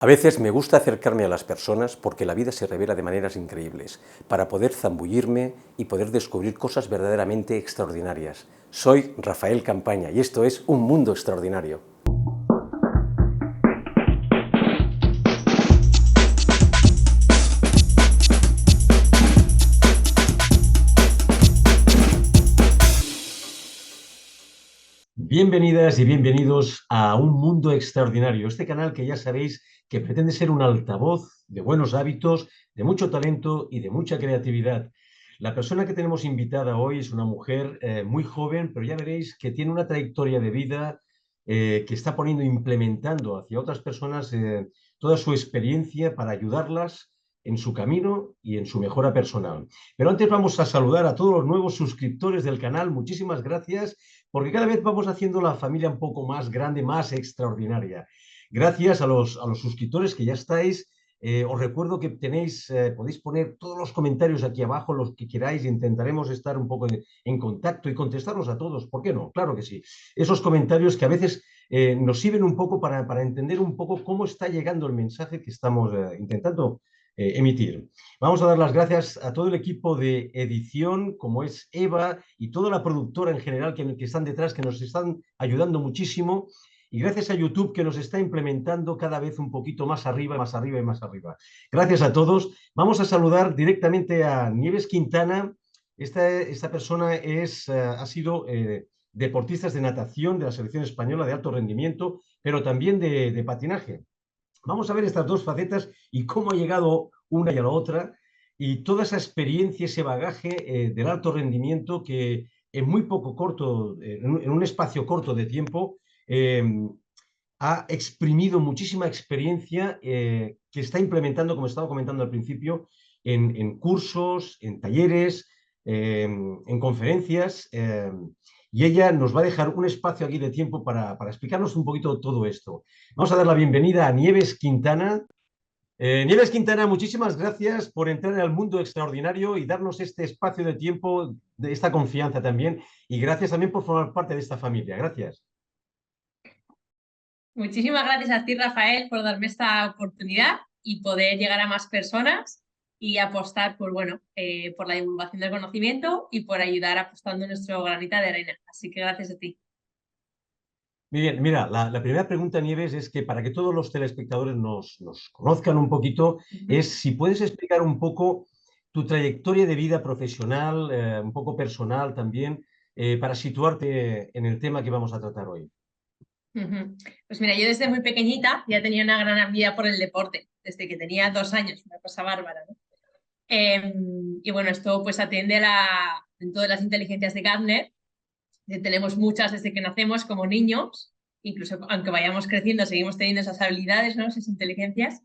A veces me gusta acercarme a las personas porque la vida se revela de maneras increíbles, para poder zambullirme y poder descubrir cosas verdaderamente extraordinarias. Soy Rafael Campaña y esto es Un Mundo Extraordinario. Bienvenidas y bienvenidos a Un Mundo Extraordinario, este canal que ya sabéis que pretende ser un altavoz de buenos hábitos, de mucho talento y de mucha creatividad. La persona que tenemos invitada hoy es una mujer muy joven, pero ya veréis que tiene una trayectoria de vida que está implementando hacia otras personas toda su experiencia para ayudarlas en su camino y en su mejora personal. Pero antes vamos a saludar a todos los nuevos suscriptores del canal. Muchísimas gracias, porque cada vez vamos haciendo la familia un poco más grande, más extraordinaria. Gracias a los suscriptores que ya estáis. Os recuerdo que podéis poner todos los comentarios aquí abajo, los que queráis. Intentaremos estar un poco en contacto y contestarlos a todos. ¿Por qué no? Claro que sí. Esos comentarios que a veces nos sirven un poco para entender un poco cómo está llegando el mensaje que estamos intentando emitir. Vamos a dar las gracias a todo el equipo de edición, como es Eva y toda la productora en general que están detrás, que nos están ayudando muchísimo. Y gracias a YouTube, que nos está implementando cada vez un poquito más arriba, más arriba y más arriba. Gracias a todos. Vamos a saludar directamente a Nieves Quintana. Esta persona ha sido deportista de natación de la selección española de alto rendimiento, pero también de patinaje. Vamos a ver estas dos facetas y cómo ha llegado una y a la otra, y toda esa experiencia, ese bagaje del alto rendimiento que en muy poco corto, en un espacio corto de tiempo, eh, ha exprimido muchísima experiencia que está implementando, como estaba comentando al principio, en cursos, en talleres, en conferencias. Y ella nos va a dejar un espacio aquí de tiempo para explicarnos un poquito todo esto. Vamos a dar la bienvenida a Nieves Quintana. Nieves Quintana, muchísimas gracias por entrar al mundo extraordinario y darnos este espacio de tiempo, de esta confianza también. Y gracias también por formar parte de esta familia. Gracias. Muchísimas gracias a ti, Rafael, por darme esta oportunidad y poder llegar a más personas y apostar por la divulgación del conocimiento y por ayudar apostando nuestro granito de arena. Así que gracias a ti. Muy bien, mira, la primera pregunta, Nieves, es que para que todos los telespectadores nos conozcan un poquito, es si puedes explicar un poco tu trayectoria de vida profesional, un poco personal también, para situarte en el tema que vamos a tratar hoy. Pues mira, yo desde muy pequeñita ya tenía una gran habilidad por el deporte, desde que tenía 2 años, una cosa bárbara, ¿no? Y bueno, esto pues atiende en todas las inteligencias de Gardner. Tenemos muchas desde que nacemos como niños, incluso aunque vayamos creciendo, seguimos teniendo esas habilidades, ¿no? Esas inteligencias.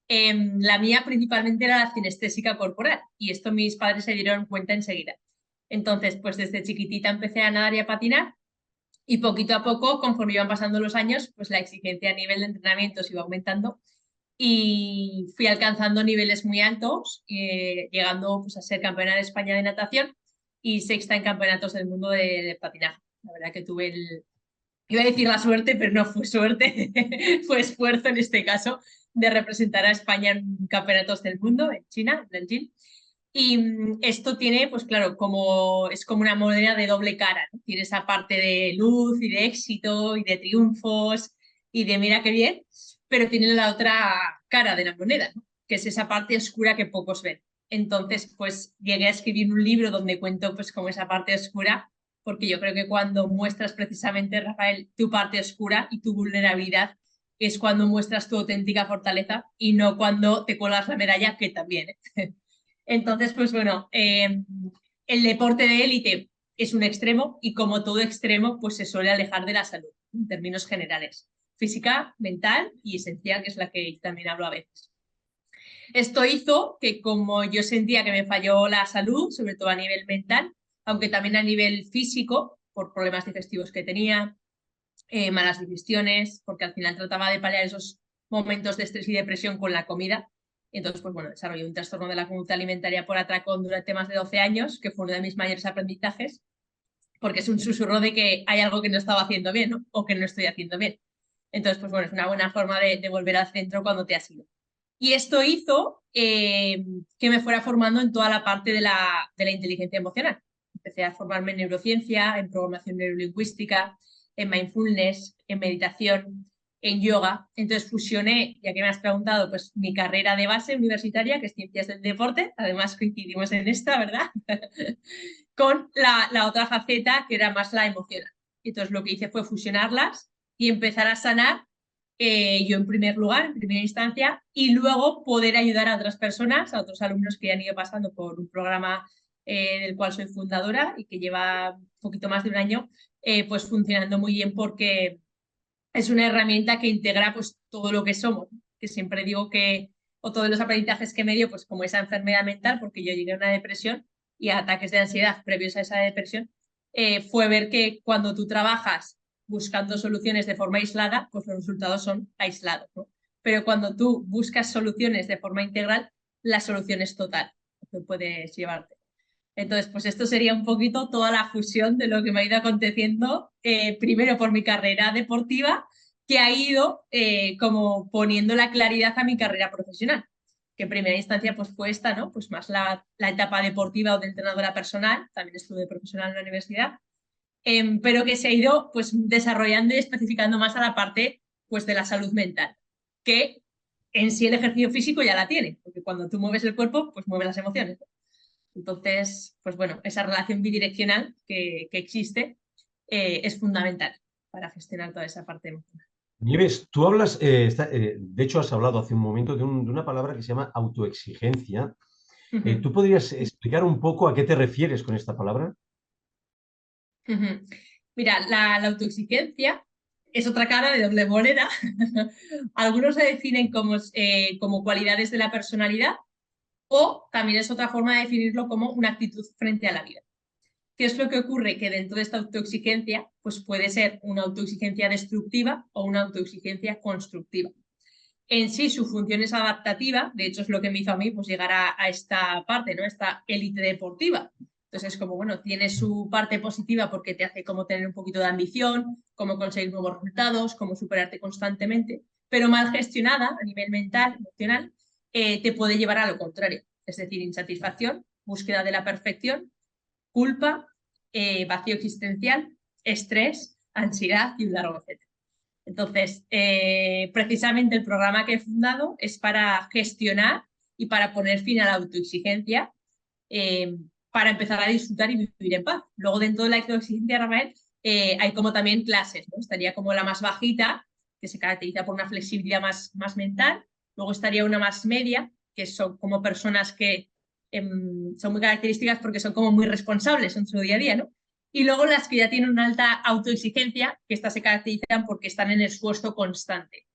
La mía principalmente era la cinestésica corporal, y esto mis padres se dieron cuenta enseguida. Entonces, pues desde chiquitita empecé a nadar y a patinar, y poquito a poco, conforme iban pasando los años, pues la exigencia a nivel de entrenamiento se iba aumentando y fui alcanzando niveles muy altos, llegando pues, a ser campeona de España de natación y sexta en campeonatos del mundo de patinaje. La verdad que tuve iba a decir la suerte, pero no fue suerte, fue esfuerzo en este caso de representar a España en campeonatos del mundo en China, en Beijing. Y esto tiene, pues claro, es como una moneda de doble cara, ¿no? Tiene esa parte de luz y de éxito y de triunfos y de mira qué bien, pero tiene la otra cara de la moneda, ¿no? Que es esa parte oscura que pocos ven. Entonces, pues llegué a escribir un libro donde cuento pues como esa parte oscura, porque yo creo que cuando muestras precisamente, Rafael, tu parte oscura y tu vulnerabilidad, es cuando muestras tu auténtica fortaleza y no cuando te colas la medalla, que también, ¿eh? Entonces, pues bueno, el deporte de élite es un extremo y como todo extremo, pues se suele alejar de la salud, en términos generales. Física, mental y esencial, que es la que también hablo a veces. Esto hizo que como yo sentía que me falló la salud, sobre todo a nivel mental, aunque también a nivel físico, por problemas digestivos que tenía, malas digestiones, porque al final trataba de paliar esos momentos de estrés y depresión con la comida. Entonces, pues bueno, desarrollé un trastorno de la conducta alimentaria por atracón durante más de 12 años, que fue uno de mis mayores aprendizajes, porque es un susurro de que hay algo que no estaba haciendo bien, ¿no? O que no estoy haciendo bien. Entonces, pues bueno, es una buena forma de volver al centro cuando te has ido. Y esto hizo que me fuera formando en toda la parte de la inteligencia emocional. Empecé a formarme en neurociencia, en programación neurolingüística, en mindfulness, en meditación, en yoga. Entonces fusioné, ya que me has preguntado, pues mi carrera de base universitaria, que es ciencias del deporte, además coincidimos en esta, ¿verdad? Con la otra faceta que era más la emocional. Entonces lo que hice fue fusionarlas y empezar a sanar yo en primer lugar, en primera instancia, y luego poder ayudar a otras personas, a otros alumnos que han ido pasando por un programa del cual soy fundadora y que lleva un poquito más de un año, pues funcionando muy bien porque es una herramienta que integra pues todo lo que somos, que siempre digo que, o todos los aprendizajes que me dio, pues como esa enfermedad mental, porque yo llegué a una depresión y a ataques de ansiedad previos a esa depresión, fue ver que cuando tú trabajas buscando soluciones de forma aislada, pues los resultados son aislados, ¿no? Pero cuando tú buscas soluciones de forma integral, la solución es total, que puedes llevarte. Entonces, pues esto sería un poquito toda la fusión de lo que me ha ido aconteciendo, primero por mi carrera deportiva, que ha ido como poniendo la claridad a mi carrera profesional, que en primera instancia pues fue esta, ¿no? Pues más la etapa deportiva o de entrenadora personal, también estuve profesional en la universidad, pero que se ha ido pues desarrollando y especificando más a la parte pues de la salud mental, que en sí el ejercicio físico ya la tiene, porque cuando tú mueves el cuerpo, pues mueves las emociones. Entonces, pues bueno, esa relación bidireccional que existe es fundamental para gestionar toda esa parte emocional. Nieves, tú hablas, de hecho has hablado hace un momento de una palabra que se llama autoexigencia. ¿Tú podrías explicar un poco a qué te refieres con esta palabra? Mira, la autoexigencia es otra cara de doble moneda. Algunos se definen como cualidades de la personalidad o también es otra forma de definirlo como una actitud frente a la vida. ¿Qué es lo que ocurre? Que dentro de esta autoexigencia, pues puede ser una autoexigencia destructiva o una autoexigencia constructiva. En sí, su función es adaptativa, de hecho es lo que me hizo a mí pues, llegar a esta parte, ¿no? Esta élite deportiva. Entonces es como, bueno, tiene su parte positiva porque te hace como tener un poquito de ambición, cómo conseguir nuevos resultados, cómo superarte constantemente, pero mal gestionada a nivel mental, emocional, te puede llevar a lo contrario, es decir, insatisfacción, búsqueda de la perfección, culpa, vacío existencial, estrés, ansiedad y un largo etcétera. Entonces, precisamente el programa que he fundado es para gestionar y para poner fin a la autoexigencia, para empezar a disfrutar y vivir en paz. Luego, dentro de la autoexigencia, Rafael, hay como también clases, ¿no? Estaría como la más bajita, que se caracteriza por una flexibilidad más mental. Luego estaría una más media, que son como personas que son muy características porque son como muy responsables en su día a día, ¿no? Y luego las que ya tienen una alta autoexigencia, que estas se caracterizan porque están en esfuerzo constante.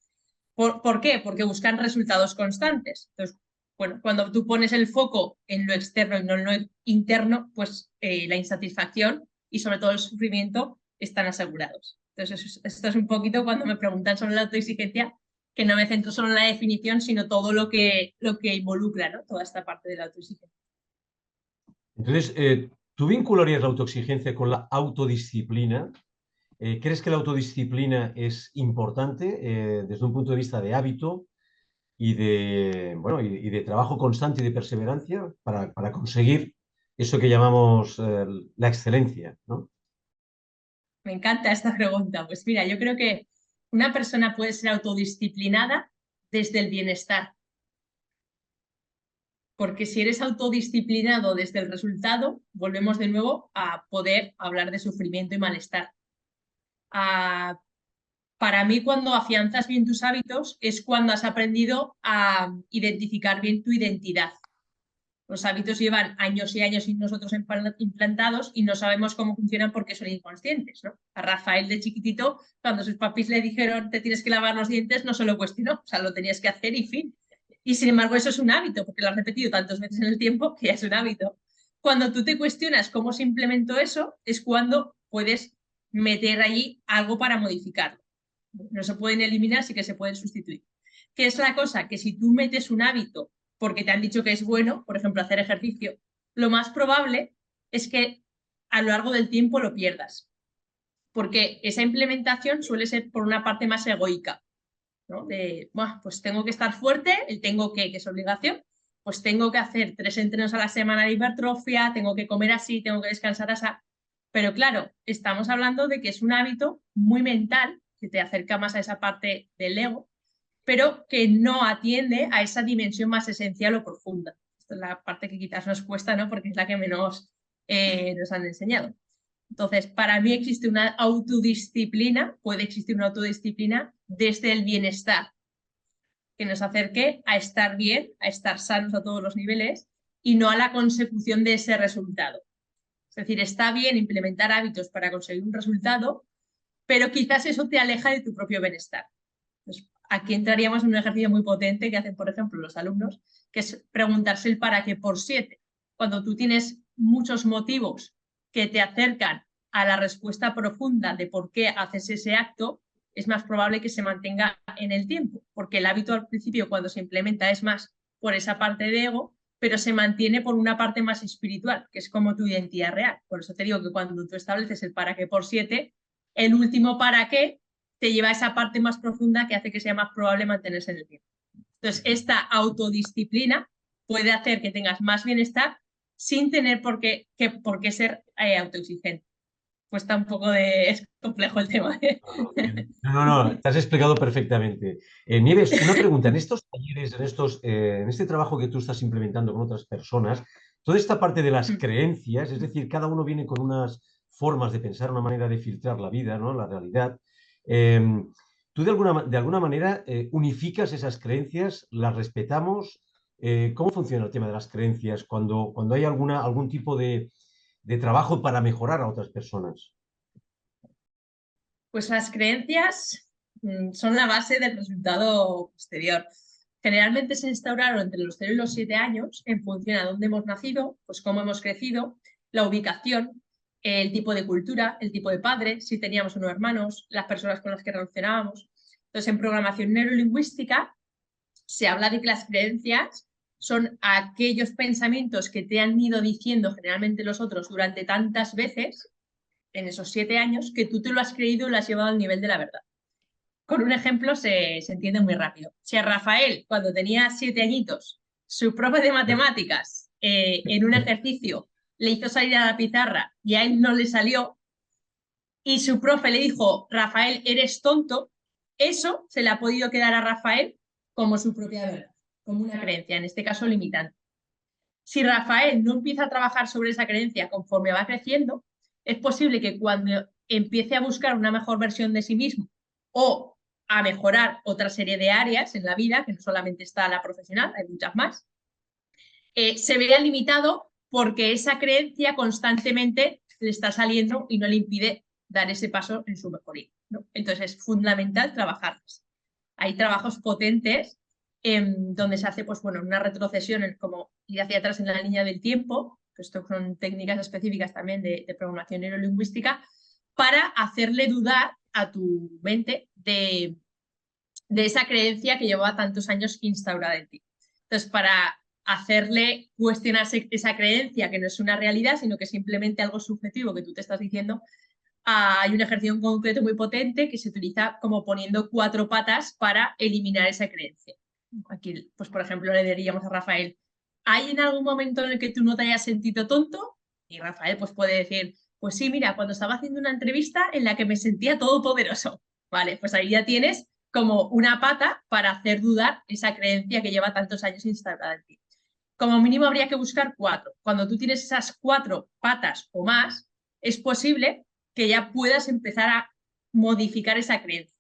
¿Por qué? Porque buscan resultados constantes. Entonces, bueno, cuando tú pones el foco en lo externo y no en lo interno, pues la insatisfacción y sobre todo el sufrimiento están asegurados. Entonces, esto es un poquito cuando me preguntan sobre la autoexigencia, que no me centro solo en la definición, sino todo lo que involucra, ¿no? Toda esta parte de la autoexigencia. Entonces, ¿tú vincularías la autoexigencia con la autodisciplina? ¿Crees que la autodisciplina es importante desde un punto de vista de hábito y bueno, y de trabajo constante y de perseverancia para conseguir eso que llamamos la excelencia, ¿no? Me encanta esta pregunta. Pues mira, yo creo que una persona puede ser autodisciplinada desde el bienestar, porque si eres autodisciplinado desde el resultado, volvemos de nuevo a poder hablar de sufrimiento y malestar. Ah, para mí, cuando afianzas bien tus hábitos, es cuando has aprendido a identificar bien tu identidad. Los hábitos llevan años y años y nosotros implantados y no sabemos cómo funcionan porque son inconscientes, ¿no? A Rafael de chiquitito, cuando sus papis le dijeron te tienes que lavar los dientes, no se lo cuestionó, o sea, lo tenías que hacer y fin. Y sin embargo, eso es un hábito, porque lo has repetido tantas veces en el tiempo que ya es un hábito. Cuando tú te cuestionas cómo se implementó eso, es cuando puedes meter allí algo para modificarlo. No se pueden eliminar, sí que se pueden sustituir. ¿Qué es la cosa? Que si tú metes un hábito porque te han dicho que es bueno, por ejemplo, hacer ejercicio, lo más probable es que a lo largo del tiempo lo pierdas. porque esa implementación suele ser por una parte más egoica, ¿no? De, pues tengo que estar fuerte, el tengo que es obligación, pues tengo que hacer 3 entrenos a la semana de hipertrofia, tengo que comer así, tengo que descansar así. Pero claro, estamos hablando de que es un hábito muy mental, que te acerca más a esa parte del ego, pero que no atiende a esa dimensión más esencial o profunda. Esta es la parte que quizás nos cuesta, ¿no? Porque es la que menos nos han enseñado. Entonces, para mí existe una autodisciplina, puede existir una autodisciplina desde el bienestar, que nos acerque a estar bien, a estar sanos a todos los niveles y no a la consecución de ese resultado. Es decir, está bien implementar hábitos para conseguir un resultado, pero quizás eso te aleja de tu propio bienestar. Entonces, aquí entraríamos en un ejercicio muy potente que hacen, por ejemplo, los alumnos, que es preguntarse el para qué por 7. Cuando tú tienes muchos motivos que te acercan a la respuesta profunda de por qué haces ese acto, es más probable que se mantenga en el tiempo, porque el hábito al principio cuando se implementa es más por esa parte de ego, pero se mantiene por una parte más espiritual, que es como tu identidad real. Por eso te digo que cuando tú estableces el para qué por 7, el último para qué te lleva a esa parte más profunda que hace que sea más probable mantenerse en el tiempo. Entonces, esta autodisciplina puede hacer que tengas más bienestar sin tener por qué ser autoexigente. Pues está un poco de... es complejo el tema. No, no, no, te has explicado perfectamente. Nieves, una pregunta. En estos talleres, en este trabajo que tú estás implementando con otras personas, toda esta parte de las creencias, es decir, cada uno viene con unas formas de pensar, una manera de filtrar la vida, ¿no? La realidad. Eh, ¿Tú de alguna manera unificas esas creencias, las respetamos? ¿Cómo funciona el tema de las creencias cuando hay algún tipo de trabajo para mejorar a otras personas? Pues las creencias son la base del resultado posterior. Generalmente se instauraron entre los 0 y los 7 años en función a dónde hemos nacido, pues cómo hemos crecido, la ubicación, el tipo de cultura, el tipo de padre, si teníamos unos hermanos, las personas con las que relacionábamos. Entonces, en programación neurolingüística se habla de que las creencias son aquellos pensamientos que te han ido diciendo generalmente los otros durante tantas veces en esos 7 años que tú te lo has creído y lo has llevado al nivel de la verdad. Con un ejemplo se entiende muy rápido. Si a Rafael, cuando tenía 7 añitos, su profe de matemáticas en un ejercicio le hizo salir a la pizarra y a él no le salió, y su profe le dijo, Rafael, eres tonto, eso se le ha podido quedar a Rafael como su propia verdad, como una creencia, en este caso limitante. Si Rafael no empieza a trabajar sobre esa creencia conforme va creciendo, es posible que cuando empiece a buscar una mejor versión de sí mismo o a mejorar otra serie de áreas en la vida, que no solamente está la profesional, hay muchas más, se vea limitado porque esa creencia constantemente le está saliendo y no le impide dar ese paso en su mejoría, ¿no? Entonces es fundamental trabajarlas. Hay trabajos potentes donde se hace pues, bueno, una retrocesión como ir hacia atrás en la línea del tiempo, que esto son técnicas específicas también de programación neurolingüística, para hacerle dudar a tu mente de esa creencia que llevaba tantos años instaurada en ti. Entonces, para hacerle cuestionarse esa creencia que no es una realidad, sino que simplemente algo subjetivo que tú te estás diciendo, hay un ejercicio en concreto muy potente que se utiliza como poniendo 4 patas para eliminar esa creencia. Aquí, pues por ejemplo, le diríamos a Rafael, ¿hay en algún momento en el que tú no te hayas sentido tonto? Y Rafael pues puede decir, pues sí, mira, cuando estaba haciendo una entrevista en la que me sentía todopoderoso. Vale, pues ahí ya tienes como una pata para hacer dudar esa creencia que lleva tantos años instalada en ti. Como mínimo habría que buscar 4. Cuando tú tienes esas 4 patas o más, es posible que ya puedas empezar a modificar esa creencia.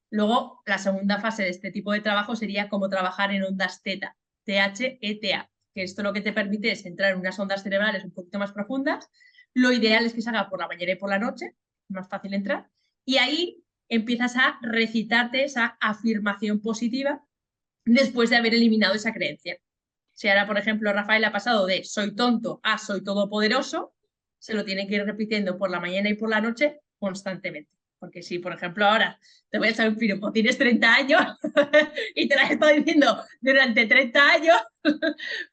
Luego, la segunda fase de este tipo de trabajo sería como trabajar en ondas teta, THETA, que esto lo que te permite es entrar en unas ondas cerebrales un poquito más profundas. Lo ideal es que se haga por la mañana y por la noche, es más fácil entrar, y ahí empiezas a recitarte esa afirmación positiva después de haber eliminado esa creencia. Si ahora, por ejemplo, Rafael ha pasado de soy tonto a soy todopoderoso, se lo tiene que ir repitiendo por la mañana y por la noche constantemente. Porque si, por ejemplo, ahora te voy a echar un piropo, tienes 30 años y te la he estado diciendo durante 30 años,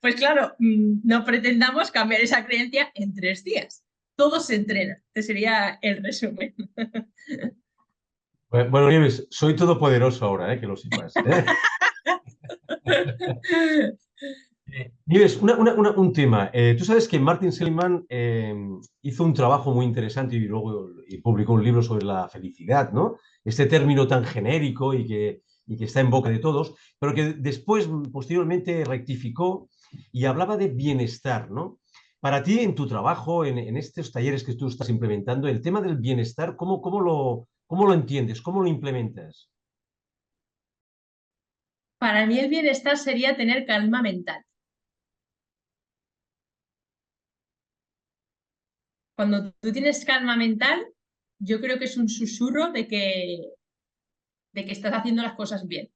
pues claro, no pretendamos cambiar esa creencia en 3 días. todo se entrena. Este sería el resumen. Bueno, Nieves, soy todopoderoso ahora, que lo sepas. Nieves, un tema. Tú sabes que Martin Seligman hizo un trabajo muy interesante y luego publicó un libro sobre la felicidad, ¿no? Este término tan genérico y que está en boca de todos, pero que después, posteriormente, rectificó y hablaba de bienestar, ¿no? Para ti, en tu trabajo, en estos talleres que tú estás implementando, el tema del bienestar, ¿cómo lo entiendes? ¿Cómo lo implementas? Para mí el bienestar sería tener calma mental. Cuando tú tienes calma mental, yo creo que es un susurro de que estás haciendo las cosas bien.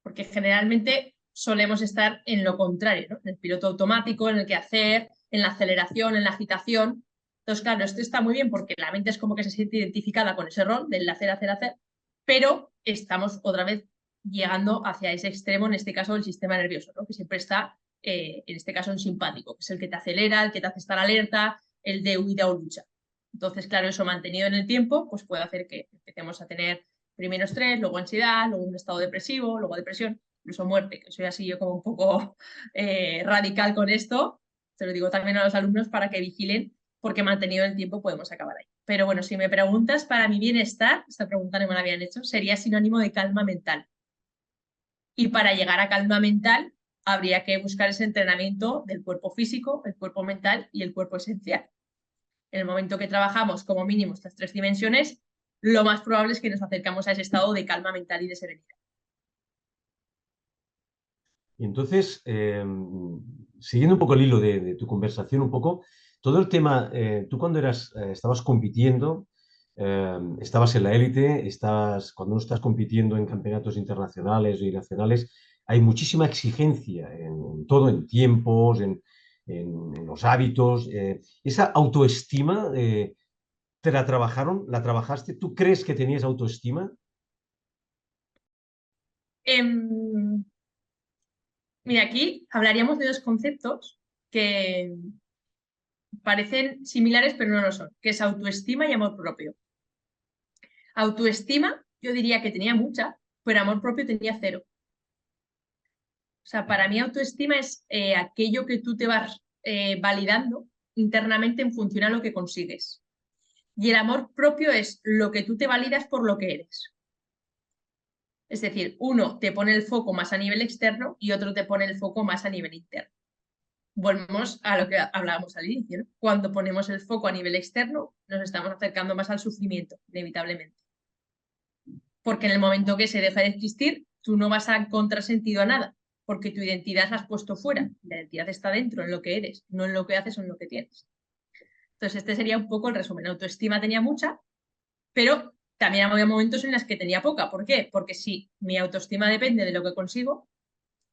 Porque generalmente solemos estar en lo contrario, ¿no? En el piloto automático, en el quehacer, en la aceleración, en la agitación. Entonces, claro, esto está muy bien porque la mente es como que se siente identificada con ese rol del hacer, hacer, hacer, pero estamos otra vez llegando hacia ese extremo, en este caso el sistema nervioso, ¿no? Que siempre está, en este caso, en simpático, que es el que te acelera, el que te hace estar alerta, el de huida o lucha. Entonces, claro, eso mantenido en el tiempo, pues puede hacer que empecemos a tener primero estrés, luego ansiedad, luego un estado depresivo, luego depresión, incluso muerte, que soy así yo como un poco radical con esto. Se lo digo también a los alumnos para que vigilen, porque mantenido el tiempo podemos acabar ahí. Pero bueno, si me preguntas para mi bienestar, esta pregunta no me la habían hecho, sería sinónimo de calma mental. Y para llegar a calma mental, habría que buscar ese entrenamiento del cuerpo físico, el cuerpo mental y el cuerpo esencial. En el momento que trabajamos como mínimo estas tres dimensiones, lo más probable es que nos acercamos a ese estado de calma mental y de serenidad. Y entonces, siguiendo un poco el hilo de tu conversación, un poco, todo el tema, tú cuando estabas compitiendo, estabas en la élite, cuando no estás compitiendo en campeonatos internacionales y nacionales, hay muchísima exigencia en todo, en tiempos, en los hábitos. Esa autoestima, ¿te la trabajaron? ¿La trabajaste? ¿Tú crees que tenías autoestima? Mira, aquí hablaríamos de dos conceptos que parecen similares pero no lo son, que es autoestima y amor propio. Autoestima, yo diría que tenía mucha, pero amor propio tenía cero. O sea, para mí autoestima es aquello que tú te vas validando internamente en función a lo que consigues. Y el amor propio es lo que tú te validas por lo que eres. Es decir, uno te pone el foco más a nivel externo y otro te pone el foco más a nivel interno. Volvemos a lo que hablábamos al inicio, ¿no? Cuando ponemos el foco a nivel externo, nos estamos acercando más al sufrimiento, inevitablemente. Porque en el momento que se deja de existir, tú no vas a encontrar sentido a nada, porque tu identidad la has puesto fuera. La identidad está dentro, en lo que eres, no en lo que haces o en lo que tienes. Entonces, este sería un poco el resumen. Autoestima tenía mucha, pero también había momentos en los que tenía poca. ¿Por qué? Porque si mi autoestima depende de lo que consigo,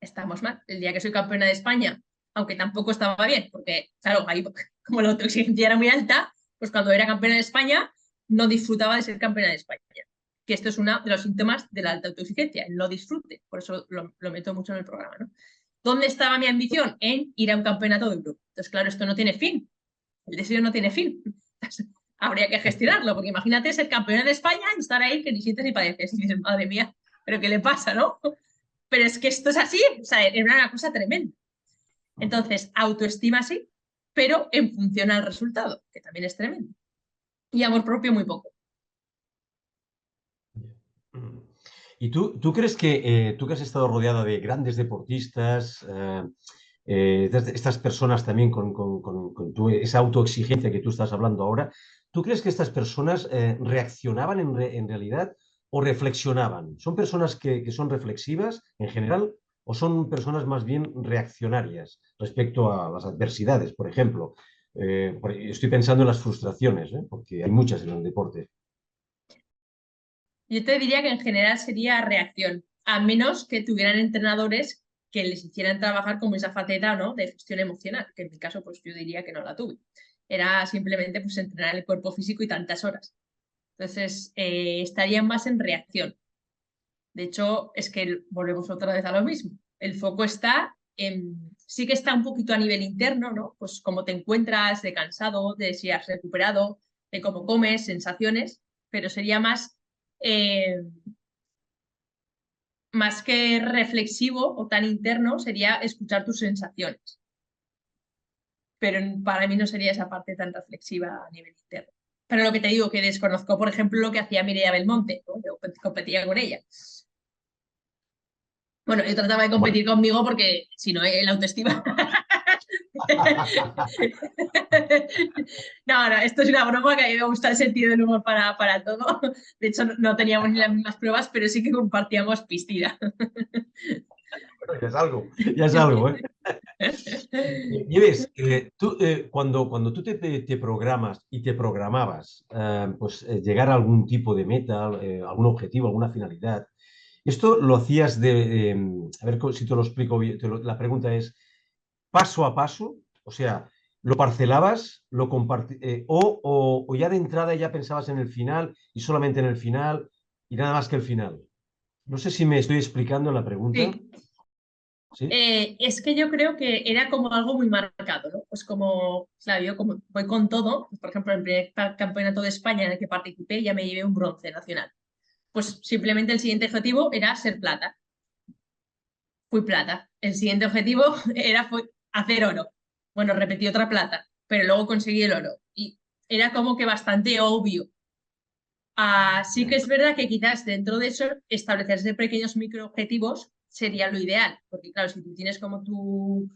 estamos mal. El día que soy campeona de España, aunque tampoco estaba bien, porque, claro, ahí, como la autoexigencia era muy alta, pues cuando era campeona de España no disfrutaba de ser campeona de España. Que esto es uno de los síntomas de la alta autoexigencia, el no disfrute. Por eso lo meto mucho en el programa, ¿no? ¿Dónde estaba mi ambición? En ir a un campeonato de Europa. Entonces, claro, esto no tiene fin. El deseo no tiene fin. Entonces, habría que gestionarlo, porque imagínate ser campeona de España y estar ahí que ni sientes ni padeces. Y dices, madre mía, ¿pero qué le pasa, no? Pero es que esto es así, o sea, era una cosa tremenda. Entonces, autoestima sí, pero en función al resultado, que también es tremendo. Y amor propio muy poco. ¿Y tú crees que tú que has estado rodeada de grandes deportistas, estas personas también con esa autoexigencia que tú estás hablando ahora, ¿tú crees que estas personas reaccionaban en realidad o reflexionaban? ¿Son personas que son reflexivas en general o son personas más bien reaccionarias respecto a las adversidades, por ejemplo? Estoy pensando en las frustraciones, porque hay muchas en el deporte. Yo te diría que en general sería reacción, a menos que tuvieran entrenadores que les hicieran trabajar como esa faceta, ¿no?, de gestión emocional, que en mi caso pues yo diría que no la tuve. Era simplemente pues entrenar el cuerpo físico y tantas horas. Entonces estarían más en reacción. De hecho, es que volvemos otra vez a lo mismo. El foco está sí que está un poquito a nivel interno, ¿no? Pues cómo te encuentras, de cansado, de si has recuperado, de cómo comes, sensaciones, pero sería más que reflexivo o tan interno, sería escuchar tus sensaciones. Pero para mí no sería esa parte tan reflexiva a nivel interno. Pero lo que te digo, que desconozco, por ejemplo, lo que hacía Mireia Belmonte, ¿no? Yo competía con ella. Bueno, yo trataba de Bueno, competir conmigo porque si no, el autoestima. No, no, esto es una broma, que a mí me gusta el sentido del humor para todo. De hecho, no teníamos ni las mismas pruebas, pero sí que compartíamos piscina. ya es algo, ya es algo, ¿eh? Nieves, tú, cuando tú te programas y te programabas, pues llegar a algún tipo de meta, algún objetivo, alguna finalidad, ¿esto lo hacías a ver si te lo explico bien, la pregunta es, paso a paso? O sea, ¿lo parcelabas o ya de entrada ya pensabas en el final y solamente en el final y nada más que el final? No sé si me estoy explicando en la pregunta. Sí. ¿Sí? Es que yo creo que era como algo muy marcado, ¿no? Pues como, claro, yo como voy con todo, pues por ejemplo, en el primer campeonato de España en el que participé ya me llevé un bronce nacional. Pues simplemente el siguiente objetivo era ser plata. Fui plata. El siguiente objetivo fue hacer oro. Bueno, repetí otra plata, pero luego conseguí el oro. Y era como que bastante obvio. Sí que es verdad que quizás dentro de eso establecerse pequeños microobjetivos sería lo ideal, porque claro, si tú tienes como tu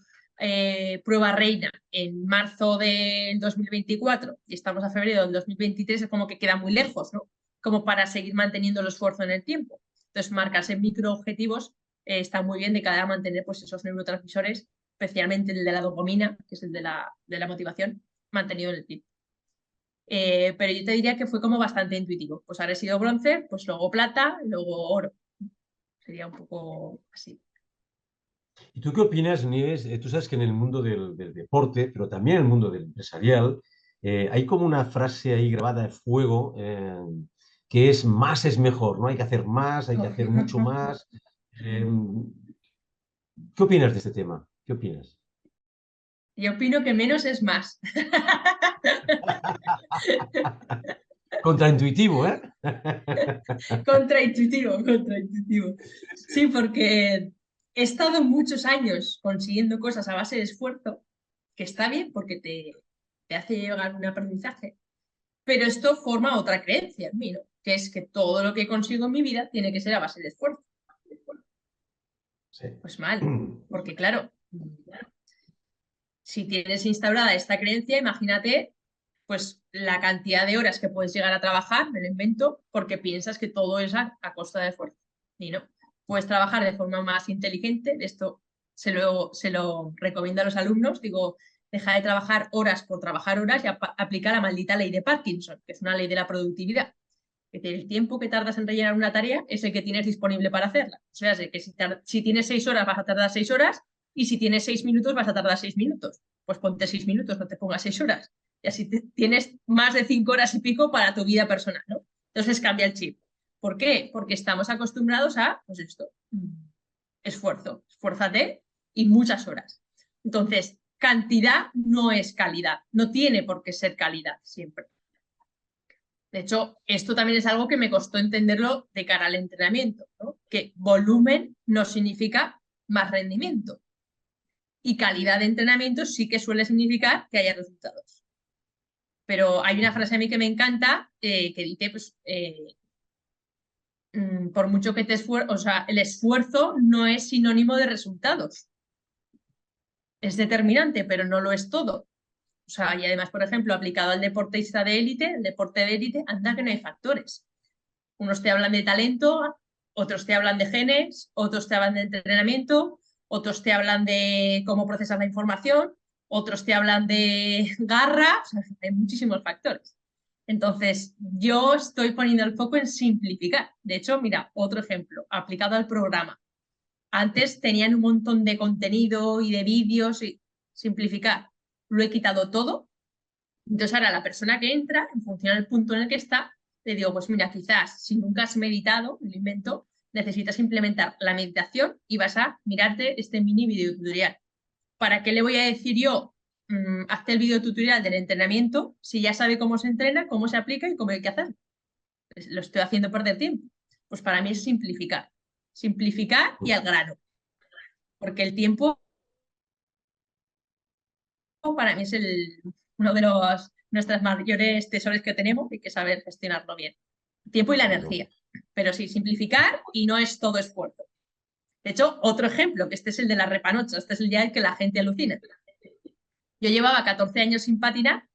prueba reina en marzo del 2024 y estamos a febrero del 2023, es como que queda muy lejos, ¿no? Como para seguir manteniendo el esfuerzo en el tiempo. Entonces, marcarse microobjetivos está muy bien de cara a mantener pues, esos neurotransmisores, especialmente el de la dopamina, que es el de la motivación, mantenido en el tiempo. Pero yo te diría que fue como bastante intuitivo. Pues ahora he sido bronce, pues luego plata, luego oro. Sería un poco así. ¿Y tú qué opinas, Nieves? Tú sabes que en el mundo del deporte, pero también en el mundo del empresarial, hay como una frase ahí grabada de fuego que es más es mejor, ¿no? Hay que hacer más, hay que hacer mucho más. Eh, ¿Qué opinas de este tema? ¿Qué opinas? Yo opino que menos es más. Contraintuitivo, ¿eh? Contraintuitivo, contraintuitivo. Sí, porque he estado muchos años consiguiendo cosas a base de esfuerzo, que está bien porque te hace llegar un aprendizaje, pero esto forma otra creencia en mí, ¿no? Que es que todo lo que consigo en mi vida tiene que ser a base de esfuerzo. Sí. Pues mal, porque claro, si tienes instaurada esta creencia, imagínate pues la cantidad de horas que puedes llegar a trabajar, me lo invento, porque piensas que todo es a costa de esfuerzo. Y no, puedes trabajar de forma más inteligente, esto se lo recomiendo a los alumnos, digo, deja de trabajar horas por trabajar horas y aplica la maldita ley de Parkinson, que es una ley de la productividad. Que el tiempo que tardas en rellenar una tarea es el que tienes disponible para hacerla. O sea, que si tienes 6 horas vas a tardar 6 horas y si tienes 6 minutos vas a tardar 6 minutos. Pues ponte 6 minutos, no te pongas 6 horas. Y así tienes más de 5 horas y pico para tu vida personal, ¿no? Entonces cambia el chip. ¿Por qué? Porque estamos acostumbrados a, pues esto, esfuerzo. Esfuérzate y muchas horas. Entonces, cantidad no es calidad. No tiene por qué ser calidad siempre. De hecho, esto también es algo que me costó entenderlo de cara al entrenamiento, ¿no? Que volumen no significa más rendimiento. Y calidad de entrenamiento sí que suele significar que haya resultados. Pero hay una frase a mí que me encanta que dice, pues, por mucho que te esfuerces, o sea, el esfuerzo no es sinónimo de resultados. Es determinante, pero no lo es todo. O sea, y además, por ejemplo, aplicado al deportista de élite, el deporte de élite, anda que no hay factores. Unos te hablan de talento, otros te hablan de genes, otros te hablan de entrenamiento, otros te hablan de cómo procesas la información, otros te hablan de garra, o sea, hay muchísimos factores. Entonces, yo estoy poniendo el foco en simplificar. De hecho, mira, otro ejemplo, aplicado al programa. Antes tenían un montón de contenido y de vídeos y simplificar. Lo he quitado todo. Entonces ahora la persona que entra, en función del punto en el que está, le digo, pues mira, quizás si nunca has meditado, me lo invento, necesitas implementar la meditación y vas a mirarte este mini video tutorial. ¿para qué le voy a decir yo, hazte el video tutorial del entrenamiento si ya sabe cómo se entrena, cómo se aplica y cómo hay que hacerlo? Pues lo estoy haciendo perder tiempo. Pues para mí es simplificar. Simplificar y al grano. Porque el tiempo para mí es uno de nuestras mayores tesoros que tenemos y hay que saber gestionarlo bien. El tiempo y la energía. Pero sí, simplificar y no es todo esfuerzo. De hecho, otro ejemplo, que este es el de la repanocha, este es el día en que la gente alucina. Yo llevaba 14 años sin patinar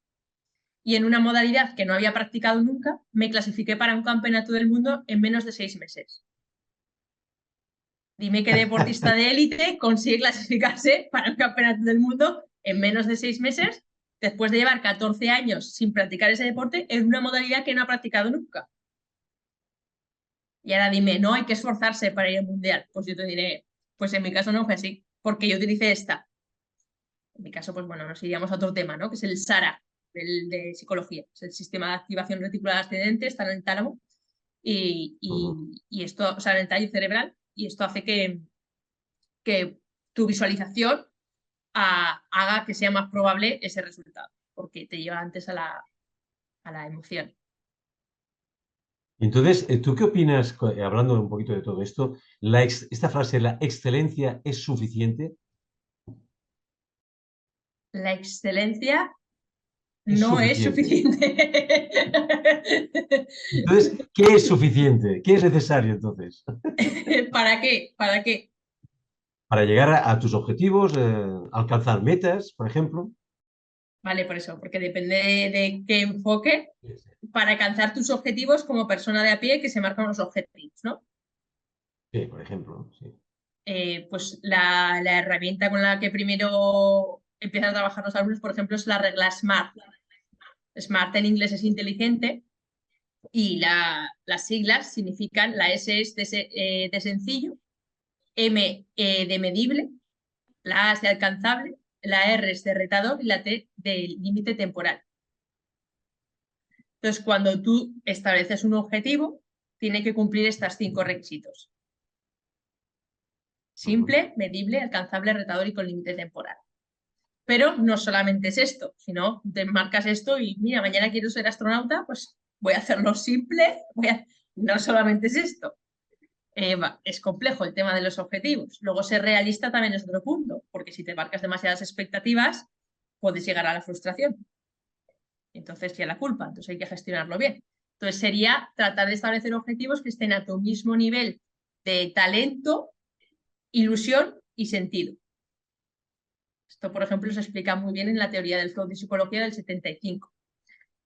y en una modalidad que no había practicado nunca, me clasifiqué para un campeonato del mundo en menos de 6 meses. Dime qué deportista de élite consigue clasificarse para un campeonato del mundo en menos de 6 meses después de llevar 14 años sin practicar ese deporte en una modalidad que no ha practicado nunca. Y ahora dime, no hay que esforzarse para ir al mundial. Pues yo te diré, pues en mi caso no fue así, porque yo utilicé esta. En mi caso, pues bueno, nos iríamos a otro tema, ¿no? Que es el SARA, de psicología. Es el sistema de activación reticular ascendente, está en el tálamo. Y esto, o sea, en el tallo cerebral, y esto hace que tu visualización haga que sea más probable ese resultado, porque te lleva antes a la emoción. Entonces, ¿tú qué opinas, hablando un poquito de todo esto, esta frase, la excelencia es suficiente? La excelencia Es no es suficiente. suficiente. Entonces, ¿qué es suficiente? ¿Qué es necesario entonces? ¿Para qué? ¿Para qué? Para llegar a tus objetivos, alcanzar metas, por ejemplo. Vale, por eso, porque depende de qué enfoque para alcanzar tus objetivos como persona de a pie que se marcan los objetivos, ¿no? Sí, por ejemplo, sí. Pues la herramienta con la que primero empiezan a trabajar los alumnos, por ejemplo, es la regla SMART. SMART en inglés es inteligente y las siglas significan, la S es de sencillo, M de medible, la A es de alcanzable, la R es de retador y la T de límite temporal. Entonces, cuando tú estableces un objetivo, tiene que cumplir estas 5 requisitos. Simple, medible, alcanzable, retador y con límite temporal. Pero no solamente es esto, sino te marcas esto y mira, mañana quiero ser astronauta, pues voy a hacerlo simple, no solamente es esto. Es complejo el tema de los objetivos. Luego ser realista también es otro punto, porque si te marcas demasiadas expectativas, puedes llegar a la frustración. Entonces ya la culpa, entonces hay que gestionarlo bien. Entonces sería tratar de establecer objetivos que estén a tu mismo nivel de talento, ilusión y sentido. Esto, por ejemplo, se explica muy bien en la teoría del flow de psicología del 75,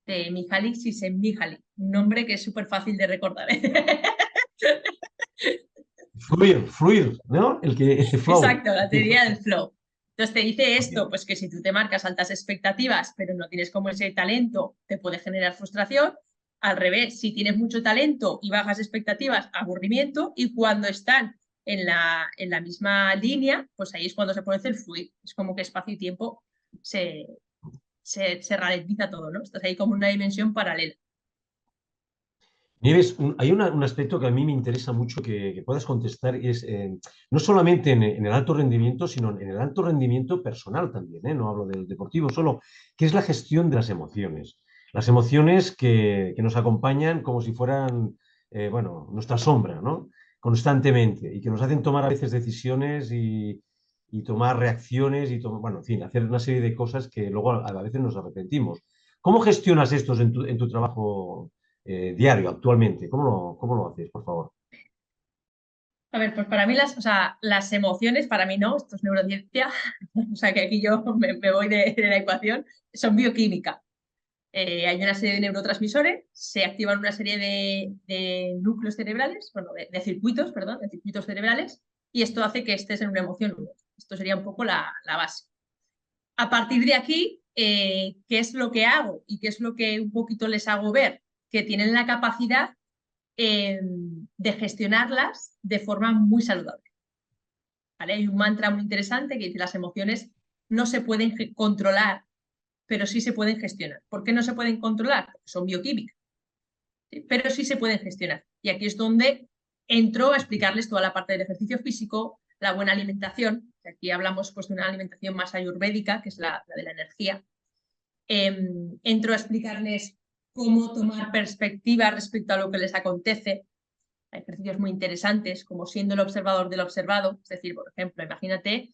de Mihaly Csikszentmihalyi, un nombre que es súper fácil de recordar. Fluir, ¿no? El que flow. Exacto, la teoría del flow. Entonces te dice Okay. esto, pues que si tú te marcas altas expectativas, pero no tienes como ese talento, te puede generar frustración. Al revés, si tienes mucho talento y bajas expectativas, aburrimiento. Y cuando están en la misma línea, pues ahí es cuando se puede hacer fluir. Es como que espacio y tiempo se ralentiza todo, ¿no? Estás ahí como una dimensión paralela. Nieves, hay un aspecto que a mí me interesa mucho que puedas contestar, y es no solamente en el alto rendimiento, sino en el alto rendimiento personal también, ¿eh? No hablo del deportivo solo, que es la gestión de las emociones. Las emociones que nos acompañan como si fueran, bueno, nuestra sombra, ¿no? Constantemente, y que nos hacen tomar a veces decisiones y tomar reacciones y, bueno, en fin, hacer una serie de cosas que luego a veces nos arrepentimos. ¿Cómo gestionas estos en tu trabajo diario actualmente? ¿Cómo lo haces, por favor? A ver, pues para mí o sea, las emociones, para mí no, esto es neurociencia, o sea que aquí yo me voy de la ecuación, son bioquímica. Hay una serie de neurotransmisores, se activan una serie de núcleos cerebrales, bueno, de circuitos, perdón, de circuitos cerebrales, y esto hace que estés en una emoción. Esto sería un poco la base. A partir de aquí, ¿qué es lo que hago? Y qué es lo que un poquito les hago ver, que tienen la capacidad de gestionarlas de forma muy saludable. ¿Vale? Hay un mantra muy interesante que dice las emociones no se pueden controlar, pero sí se pueden gestionar. ¿Por qué no se pueden controlar? Porque son bioquímicas, ¿sí? Pero sí se pueden gestionar. Y aquí es donde entro a explicarles toda la parte del ejercicio físico, la buena alimentación, que aquí hablamos pues, de una alimentación más ayurvédica, que es la de la energía. Entro a explicarles cómo tomar perspectiva respecto a lo que les acontece. Hay ejercicios muy interesantes, como siendo el observador del observado. Es decir, por ejemplo, imagínate,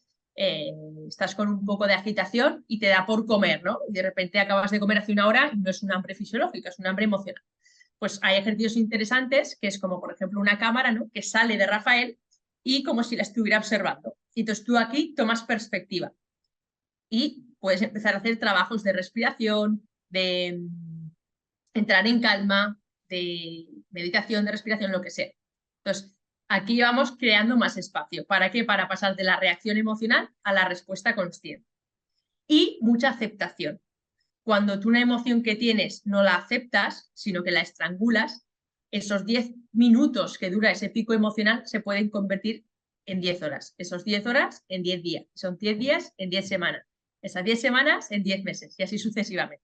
estás con un poco de agitación y te da por comer, ¿no? Y de repente acabas de comer hace una hora y no es un hambre fisiológica, es un hambre emocional. Pues hay ejercicios interesantes, que es como, por ejemplo, una cámara, ¿no? Que sale de Rafael y como si la estuviera observando. Y entonces tú aquí tomas perspectiva y puedes empezar a hacer trabajos de respiración, de entrar en calma, de meditación, de respiración, lo que sea. Entonces, aquí vamos creando más espacio. ¿Para qué? Para pasar de la reacción emocional a la respuesta consciente. Y mucha aceptación. Cuando tú una emoción que tienes no la aceptas, sino que la estrangulas, esos 10 minutos que dura ese pico emocional se pueden convertir en 10 horas. Esos 10 horas en 10 días. Son 10 días en 10 semanas. Esas 10 semanas en 10 meses y así sucesivamente.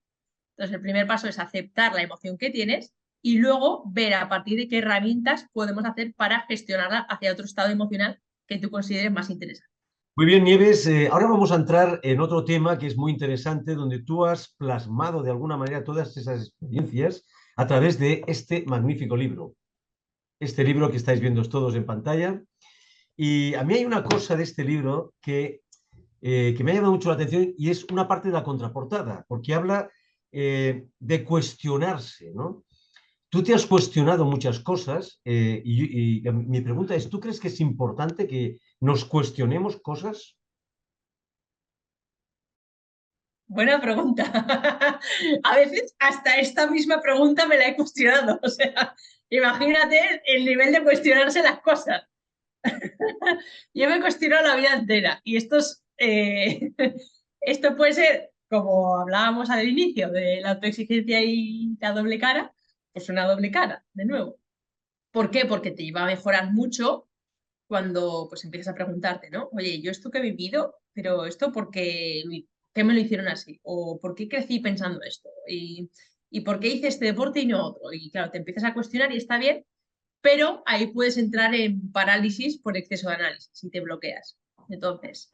Entonces, el primer paso es aceptar la emoción que tienes y luego ver a partir de qué herramientas podemos hacer para gestionarla hacia otro estado emocional que tú consideres más interesante. Muy bien, Nieves. Ahora vamos a entrar en otro tema que es muy interesante, donde tú has plasmado de alguna manera todas esas experiencias a través de este magnífico libro. Este libro que estáis viendo todos en pantalla. Y a mí hay una cosa de este libro que me ha llamado mucho la atención y es una parte de la contraportada, porque habla de cuestionarse, ¿no? Tú te has cuestionado muchas cosas y mi pregunta es, ¿tú crees que es importante que nos cuestionemos cosas? Buena pregunta. A veces hasta esta misma pregunta me la he cuestionado. O sea, imagínate el nivel de cuestionarse las cosas. Yo me cuestiono la vida entera y esto puede ser, como hablábamos al inicio, de la autoexigencia y la doble cara, pues una doble cara, de nuevo. ¿Por qué? Porque te lleva a mejorar mucho cuando pues empiezas a preguntarte, ¿no? Oye, yo esto que he vivido, pero esto ¿qué me lo hicieron así? ¿O por qué crecí pensando esto? ¿Y por qué hice este deporte y no otro? Y claro, te empiezas a cuestionar y está bien, pero ahí puedes entrar en parálisis por exceso de análisis y te bloqueas. Entonces,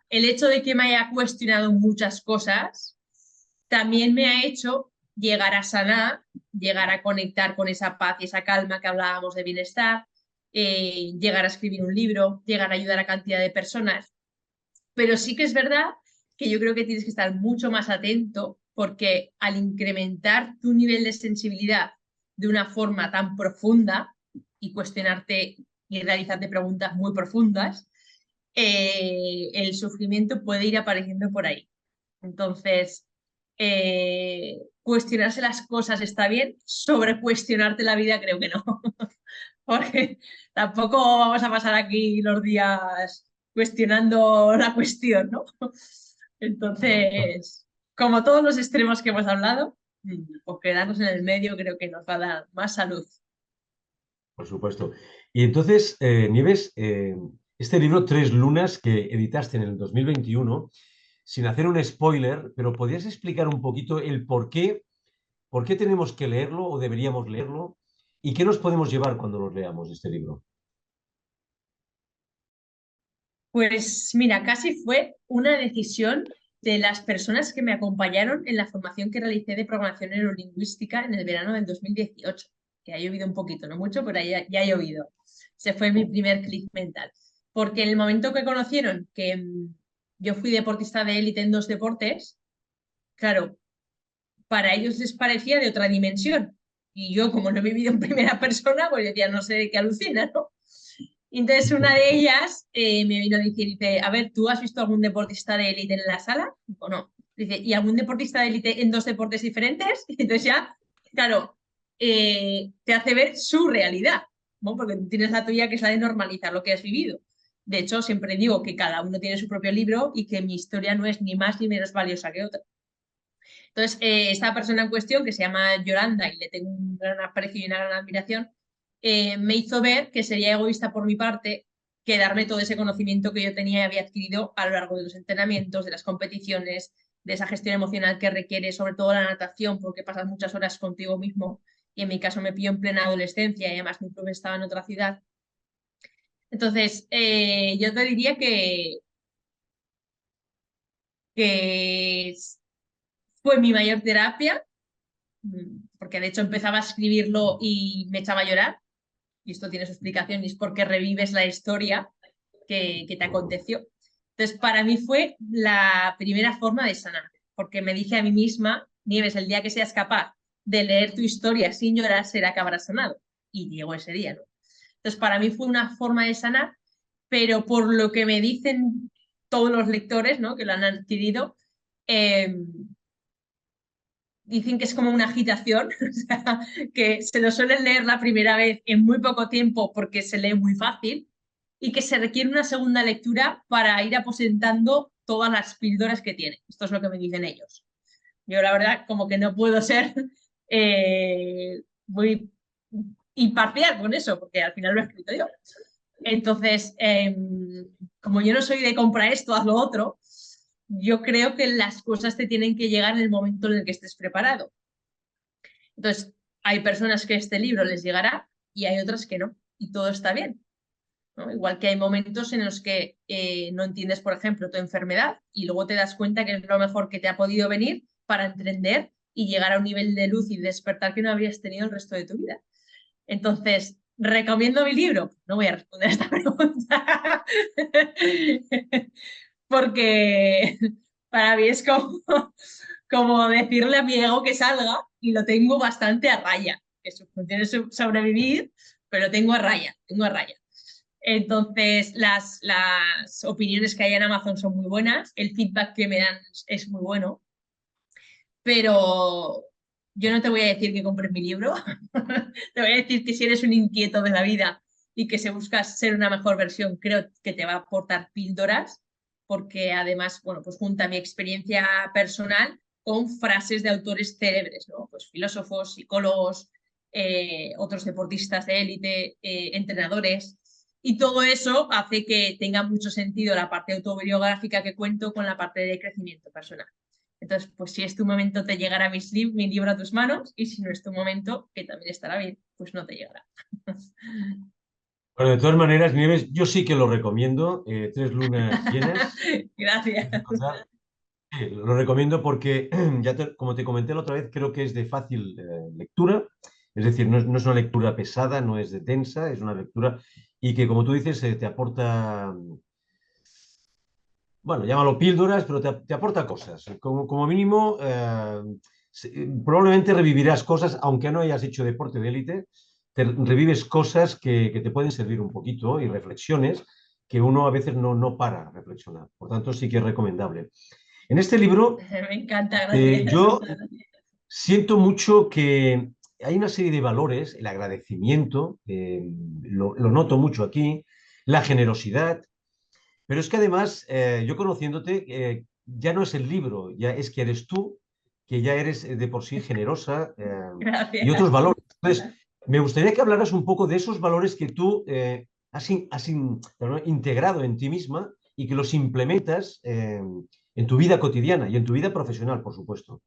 el hecho de que me haya cuestionado muchas cosas también me ha hecho llegar a sanar, llegar a conectar con esa paz y esa calma que hablábamos de bienestar, llegar a escribir un libro, llegar a ayudar a cantidad de personas. Pero sí que es verdad que yo creo que tienes que estar mucho más atento porque al incrementar tu nivel de sensibilidad de una forma tan profunda y cuestionarte y realizarte preguntas muy profundas, el sufrimiento puede ir apareciendo por ahí. Entonces, cuestionarse las cosas está bien, sobre cuestionarte la vida creo que no, porque tampoco vamos a pasar aquí los días cuestionando la cuestión, ¿no? Entonces, como todos los extremos que hemos hablado, pues quedarnos en el medio creo que nos va a dar más salud. Por supuesto. Y entonces, Nieves, este libro, Tres Lunas, que editaste en el 2021, sin hacer un spoiler, pero ¿podrías explicar un poquito el por qué tenemos que leerlo o deberíamos leerlo? ¿Y qué nos podemos llevar cuando los leamos este libro? Pues mira, casi fue una decisión de las personas que me acompañaron en la formación que realicé de programación neurolingüística en el verano del 2018, que ha llovido un poquito, no mucho, pero ya ha llovido. Ese fue mi primer clic mental. Porque en el momento que conocieron que yo fui deportista de élite en dos deportes, claro, para ellos les parecía de otra dimensión. Y yo, como no he vivido en primera persona, pues decía, no sé de qué alucina, ¿no? Y entonces una de ellas me vino a decir, dice, a ver, ¿tú has visto algún deportista de élite en la sala? ¿O no? Dice, ¿y algún deportista de élite en dos deportes diferentes? Y entonces ya, claro, te hace ver su realidad, ¿no? Porque tú tienes la tuya que es la de normalizar lo que has vivido. De hecho, siempre digo que cada uno tiene su propio libro y que mi historia no es ni más ni menos valiosa que otra. Entonces, esta persona en cuestión, que se llama Yolanda y le tengo un gran aprecio y una gran admiración, me hizo ver que sería egoísta por mi parte quedarme todo ese conocimiento que yo tenía y había adquirido a lo largo de los entrenamientos, de las competiciones, de esa gestión emocional que requiere sobre todo la natación, porque pasas muchas horas contigo mismo y en mi caso me pilló en plena adolescencia y además mi club estaba en otra ciudad. Entonces, yo te diría que fue mi mayor terapia, porque de hecho empezaba a escribirlo y me echaba a llorar, y esto tiene su explicación, y es porque revives la historia que te aconteció. Entonces, para mí fue la primera forma de sanar, porque me dije a mí misma, Nieves, el día que seas capaz de leer tu historia sin llorar, será que habrás sanado. Y llegó ese día, ¿no? Entonces, para mí fue una forma de sanar, pero por lo que me dicen todos los lectores, ¿no?, que lo han adquirido, eh, dicen que es como una agitación, o sea, que se lo suelen leer la primera vez en muy poco tiempo porque se lee muy fácil y que se requiere una segunda lectura para ir aposentando todas las píldoras que tiene. Esto es lo que me dicen ellos. Yo la verdad como que no puedo ser muy imparcial con eso, porque al final lo he escrito yo. Entonces, como yo no soy de comprar esto, haz lo otro, yo creo que las cosas te tienen que llegar en el momento en el que estés preparado. Entonces, hay personas que este libro les llegará y hay otras que no, y todo está bien, ¿no? Igual que hay momentos en los que no entiendes, por ejemplo, tu enfermedad y luego te das cuenta que es lo mejor que te ha podido venir para entender y llegar a un nivel de luz y despertar que no habrías tenido el resto de tu vida. Entonces, ¿recomiendo mi libro? No voy a responder a esta pregunta porque para mí es como decirle a mi ego que salga y lo tengo bastante a raya, que su función es sobrevivir, pero tengo a raya, tengo a raya. Entonces, las opiniones que hay en Amazon son muy buenas, el feedback que me dan es muy bueno, pero yo no te voy a decir que compres mi libro, te voy a decir que si eres un inquieto de la vida y que se buscas ser una mejor versión, creo que te va a aportar píldoras, porque además, bueno, pues junta mi experiencia personal con frases de autores célebres, ¿no? Pues filósofos, psicólogos, otros deportistas de élite, entrenadores. Y todo eso hace que tenga mucho sentido la parte autobiográfica que cuento con la parte de crecimiento personal. Entonces, pues si es tu momento, te llegará mi libro a tus manos, y si no es tu momento, que también estará bien, pues no te llegará. Bueno, de todas maneras, Nieves, yo sí que lo recomiendo. Tres lunas llenas. Gracias. Lo recomiendo porque, como te comenté la otra vez, creo que es de fácil lectura. Es decir, no es una lectura pesada, no es de densa, es una lectura y que, como tú dices, te aporta, bueno, llámalo píldoras, pero te aporta cosas. Como mínimo, probablemente revivirás cosas, aunque no hayas hecho deporte de élite, te revives cosas que te pueden servir un poquito y reflexiones que uno a veces no para a reflexionar. Por tanto, sí que es recomendable. En este libro, Me encanta, gracias. yo siento mucho que hay una serie de valores, el agradecimiento, lo noto mucho aquí, la generosidad, pero es que además, yo conociéndote, ya no es el libro, ya es que eres tú, que ya eres de por sí generosa, y otros Gracias. valores. Entonces, me gustaría que hablaras un poco de esos valores que tú perdón, integrado en ti misma y que los implementas en tu vida cotidiana y en tu vida profesional, por supuesto.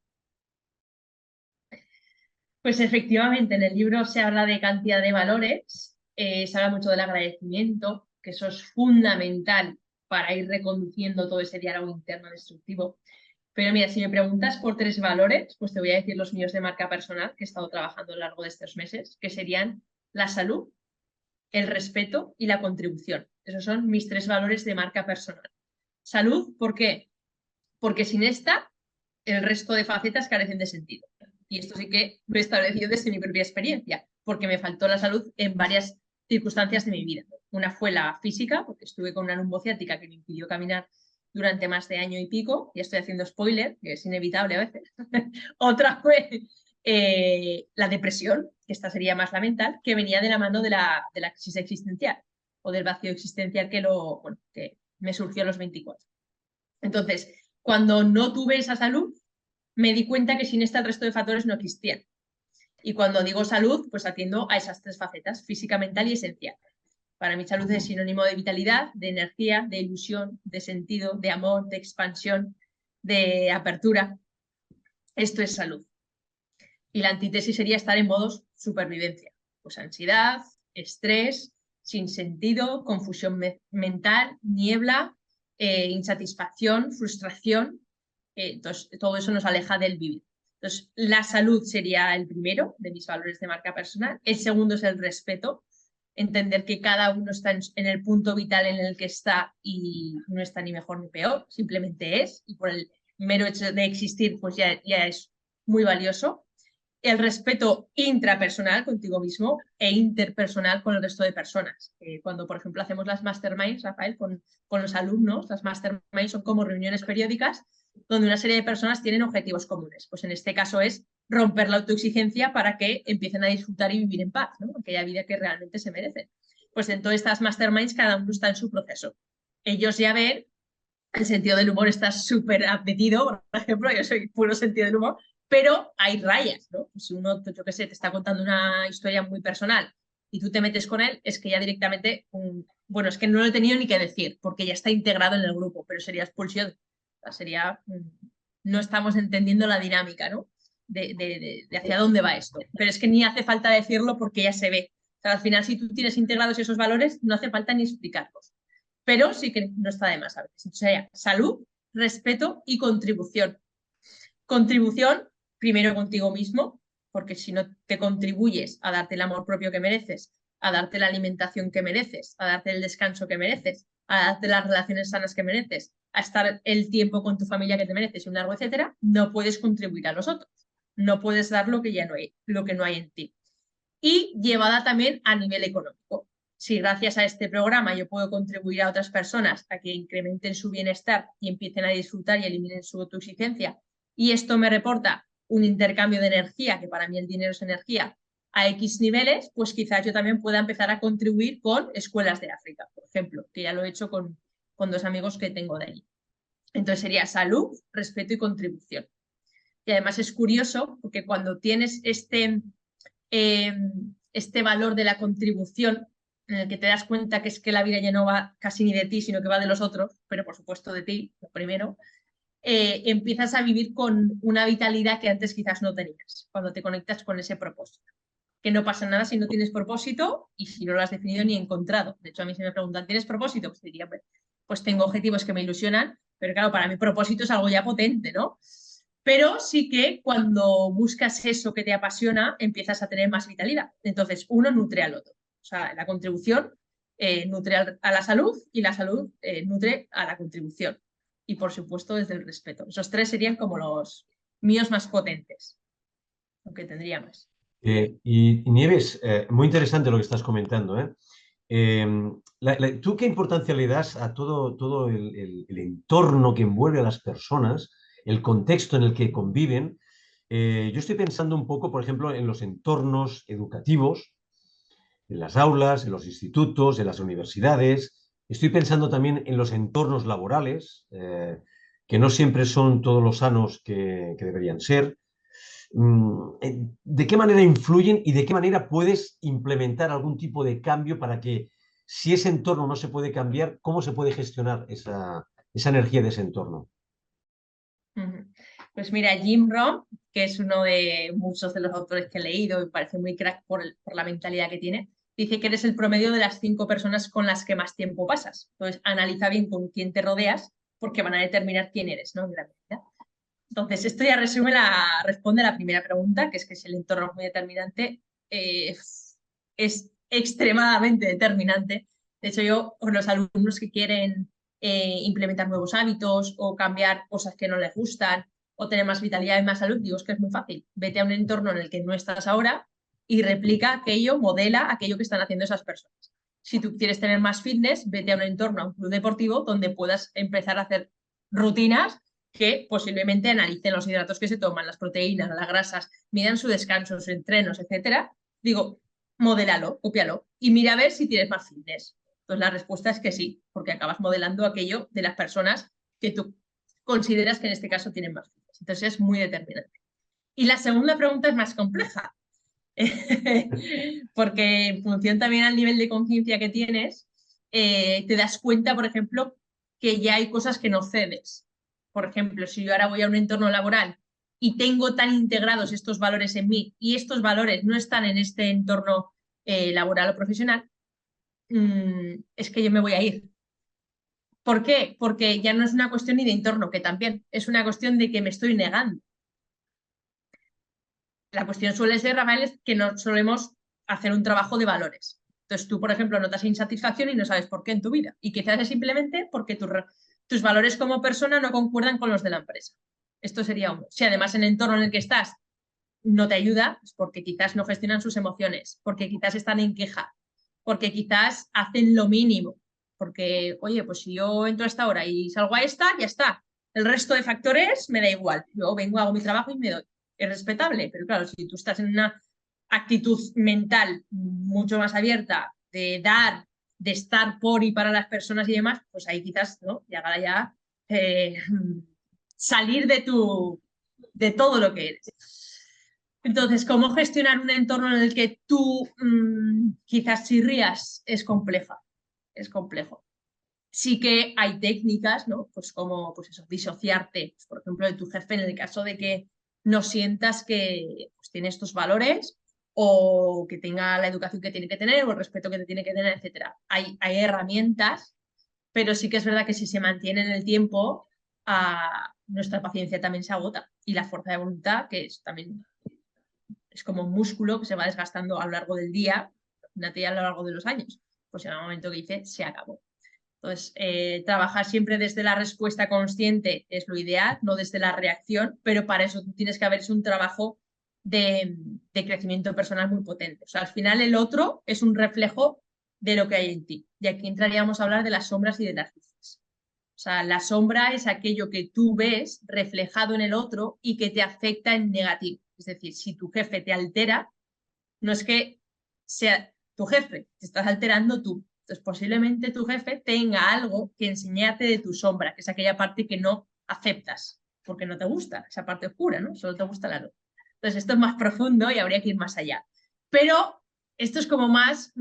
Pues efectivamente, en el libro se habla de cantidad de valores, se habla mucho del agradecimiento, que eso es fundamental para ir reconduciendo todo ese diálogo interno destructivo. Pero mira, si me preguntas por tres valores, pues te voy a decir los míos de marca personal que he estado trabajando a lo largo de estos meses, que serían la salud, el respeto y la contribución. Esos son mis tres valores de marca personal. Salud, ¿por qué? Porque sin esta, el resto de facetas carecen de sentido. Y esto sí que lo he establecido desde mi propia experiencia, porque me faltó la salud en varias circunstancias de mi vida. Una fue la física, porque estuve con una lumbociática que me impidió caminar durante más de año y pico, y estoy haciendo spoiler, que es inevitable a veces. Otra fue la depresión, que esta sería más la mental, que venía de la mano de la crisis existencial o del vacío existencial que me surgió a los 24. Entonces, cuando no tuve esa salud, me di cuenta que sin esta el resto de factores no existían. Y cuando digo salud, pues atiendo a esas tres facetas, física, mental y esencial. Para mí salud es sinónimo de vitalidad, de energía, de ilusión, de sentido, de amor, de expansión, de apertura. Esto es salud. Y la antítesis sería estar en modos supervivencia. Pues ansiedad, estrés, sin sentido, confusión mental, niebla, insatisfacción, frustración. Entonces, todo eso nos aleja del vivir. Entonces, la salud sería el primero de mis valores de marca personal. El segundo es el respeto, entender que cada uno está en el punto vital en el que está y no está ni mejor ni peor, simplemente es, y por el mero hecho de existir, pues ya es muy valioso. El respeto intrapersonal contigo mismo e interpersonal con el resto de personas. Cuando, por ejemplo, hacemos las masterminds, Rafael, con los alumnos, las masterminds son como reuniones periódicas donde una serie de personas tienen objetivos comunes. Pues en este caso es romper la autoexigencia para que empiecen a disfrutar y vivir en paz, ¿no? Aquella vida que realmente se merecen. Pues en todas estas masterminds cada uno está en su proceso. Ellos ya ven, el sentido del humor está súper apetecido, por ejemplo, yo soy puro sentido del humor, pero hay rayas, ¿no? Si uno, yo qué sé, te está contando una historia muy personal y tú te metes con él, es que ya directamente, bueno, es que no lo he tenido ni que decir, porque ya está integrado en el grupo, pero sería expulsión. O sea, sería, no estamos entendiendo la dinámica, ¿no? De hacia dónde va esto. Pero es que ni hace falta decirlo porque ya se ve. O sea, al final, si tú tienes integrados esos valores, no hace falta ni explicarlos. Pero sí que no está de más a veces. Entonces, sería salud, respeto y contribución. Contribución, primero contigo mismo, porque si no te contribuyes a darte el amor propio que mereces, a darte la alimentación que mereces, a darte el descanso que mereces, a darte las relaciones sanas que mereces, a estar el tiempo con tu familia que te mereces y un largo etcétera, no puedes contribuir a los otros. No puedes dar lo que ya no hay, lo que no hay en ti. Y llevada también a nivel económico. Si gracias a este programa yo puedo contribuir a otras personas a que incrementen su bienestar y empiecen a disfrutar y eliminen su autoexigencia, y esto me reporta un intercambio de energía, que para mí el dinero es energía, a X niveles, pues quizás yo también pueda empezar a contribuir con escuelas de África, por ejemplo, que ya lo he hecho con dos amigos que tengo de allí. Entonces sería salud, respeto y contribución. Y además es curioso porque cuando tienes este valor de la contribución, en el que te das cuenta que es que la vida ya no va casi ni de ti, sino que va de los otros, pero por supuesto de ti, lo primero, empiezas a vivir con una vitalidad que antes quizás no tenías, cuando te conectas con ese propósito. Que no pasa nada si no tienes propósito y si no lo has definido ni encontrado. De hecho, a mí se me preguntan, ¿tienes propósito? Pues diría, pues tengo objetivos que me ilusionan, pero claro, para mí propósito es algo ya potente, ¿no? Pero sí que cuando buscas eso que te apasiona, empiezas a tener más vitalidad. Entonces, uno nutre al otro. O sea, la contribución nutre a la salud y la salud nutre a la contribución. Y por supuesto, desde el respeto. Esos tres serían como los míos más potentes, aunque tendría más. Y Nieves, muy interesante lo que estás comentando, ¿eh? ¿Tú qué importancia le das a todo el entorno que envuelve a las personas, el contexto en el que conviven? Yo estoy pensando un poco, por ejemplo, en los entornos educativos, en las aulas, en los institutos, en las universidades. Estoy pensando también en los entornos laborales, que no siempre son todos los sanos que deberían ser. ¿De qué manera influyen y de qué manera puedes implementar algún tipo de cambio para que, si ese entorno no se puede cambiar, cómo se puede gestionar esa energía de ese entorno? Pues mira, Jim Rohn, que es uno de muchos de los autores que he leído y parece muy crack por la mentalidad que tiene, dice que eres el promedio de las 5 personas con las que más tiempo pasas. Entonces, analiza bien con quién te rodeas porque van a determinar quién eres, ¿no? En gran medida. Entonces, esto ya responde a la primera pregunta, que es que si el entorno es muy determinante, es extremadamente determinante. De hecho, yo con los alumnos que quieren implementar nuevos hábitos o cambiar cosas que no les gustan o tener más vitalidad y más salud, digo, es que es muy fácil. Vete a un entorno en el que no estás ahora y replica aquello, modela aquello que están haciendo esas personas. Si tú quieres tener más fitness, vete a un entorno, a un club deportivo donde puedas empezar a hacer rutinas que posiblemente analicen los hidratos que se toman, las proteínas, las grasas, midan su descanso, sus entrenos, etcétera. Digo, modélalo, cópialo y mira a ver si tienes más fitness. Pues la respuesta es que sí, porque acabas modelando aquello de las personas que tú consideras que en este caso tienen más fitness. Entonces es muy determinante. Y la segunda pregunta es más compleja, porque en función también al nivel de conciencia que tienes, te das cuenta, por ejemplo, que ya hay cosas que no cedes. Por ejemplo, si yo ahora voy a un entorno laboral y tengo tan integrados estos valores en mí y estos valores no están en este entorno laboral o profesional, es que yo me voy a ir. ¿Por qué? Porque ya no es una cuestión ni de entorno, que también es una cuestión de que me estoy negando. La cuestión suele ser, Rafael, es que no solemos hacer un trabajo de valores. Entonces tú, por ejemplo, notas insatisfacción y no sabes por qué en tu vida. Y quizás es simplemente porque tus valores como persona no concuerdan con los de la empresa. Esto sería uno. Si además en el entorno en el que estás no te ayuda, es porque quizás no gestionan sus emociones, porque quizás están en queja, porque quizás hacen lo mínimo. Porque, oye, pues si yo entro a esta hora y salgo a esta, ya está. El resto de factores me da igual. Yo vengo, hago mi trabajo y me doy. Es respetable, pero claro, si tú estás en una actitud mental mucho más abierta de dar, de estar por y para las personas y demás, pues ahí quizás, ¿no? Llegará ya salir de todo lo que eres. Entonces, ¿cómo gestionar un entorno en el que tú quizás chirrías? Es compleja, es complejo. Sí que hay técnicas, ¿no? Pues como, pues eso, disociarte, pues, por ejemplo, de tu jefe en el caso de que no sientas que pues, tiene estos valores o que tenga la educación que tiene que tener o el respeto que te tiene que tener, etcétera. Hay herramientas, pero sí que es verdad que si se mantiene en el tiempo, nuestra paciencia también se agota y la fuerza de voluntad, que es también es como un músculo que se va desgastando a lo largo del día, imagínate a lo largo de los años, pues en el momento que dice, se acabó. Entonces, trabajar siempre desde la respuesta consciente es lo ideal, no desde la reacción, pero para eso tú tienes que haber hecho un trabajo de crecimiento personal muy potente. O sea, al final el otro es un reflejo de lo que hay en ti. Y aquí entraríamos a hablar de las sombras y de las luces. O sea, la sombra es aquello que tú ves reflejado en el otro y que te afecta en negativo. Es decir, si tu jefe te altera, no es que sea tu jefe, te estás alterando tú. Entonces, posiblemente tu jefe tenga algo que enseñarte de tu sombra, que es aquella parte que no aceptas, porque no te gusta, esa parte oscura, ¿no? Solo te gusta la luz. Entonces, esto es más profundo y habría que ir más allá. Pero esto es como más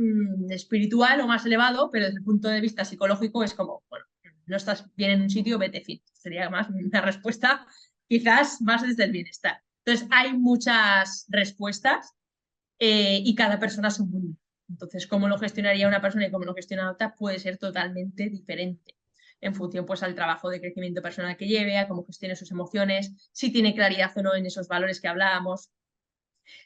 espiritual o más elevado, pero desde el punto de vista psicológico es como, bueno, no estás bien en un sitio, vete fin. Sería más una respuesta quizás más desde el bienestar. Entonces, hay muchas respuestas y cada persona es un mundo. Entonces, cómo lo gestionaría una persona y cómo lo gestiona otra puede ser totalmente diferente en función pues, al trabajo de crecimiento personal que lleve, a cómo gestione sus emociones, si tiene claridad o no en esos valores que hablábamos,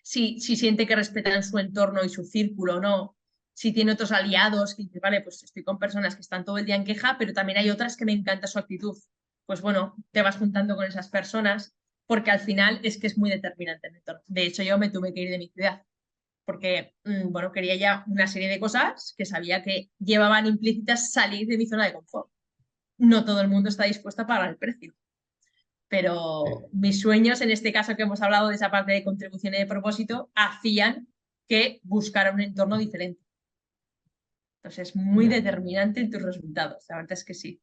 si siente que respetan su entorno y su círculo o no, si tiene otros aliados, que dice, vale, pues estoy con personas que están todo el día en queja, pero también hay otras que me encanta su actitud. Pues bueno, te vas juntando con esas personas porque al final es que es muy determinante el entorno. De hecho, yo me tuve que ir de mi ciudad porque, bueno, quería ya una serie de cosas que sabía que llevaban implícitas salir de mi zona de confort. No todo el mundo está dispuesto a pagar el precio, pero mis sueños, en este caso que hemos hablado de esa parte de contribución y de propósito, hacían que buscara un entorno diferente. Entonces, es muy Ya, determinante en tus resultados, la verdad es que sí.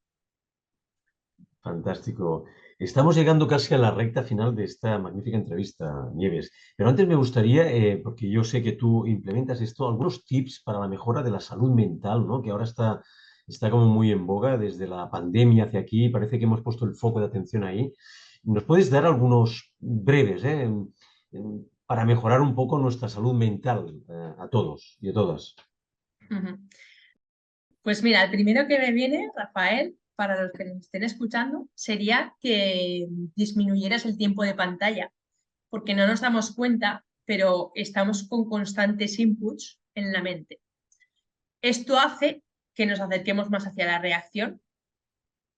fantástico. Estamos llegando casi a la recta final de esta magnífica entrevista, Nieves. Pero antes me gustaría, porque yo sé que tú implementas esto, algunos tips para la mejora de la salud mental, ¿no? Que ahora está como muy en boga desde la pandemia hacia aquí. Parece que hemos puesto el foco de atención ahí. ¿Nos puedes dar algunos breves, para mejorar un poco nuestra salud mental, a todos y a todas? Pues mira, el primero que me viene, Rafael, para los que nos estén escuchando, sería que disminuyeras el tiempo de pantalla, porque no nos damos cuenta, pero estamos con constantes inputs en la mente. Esto hace que nos acerquemos más hacia la reacción,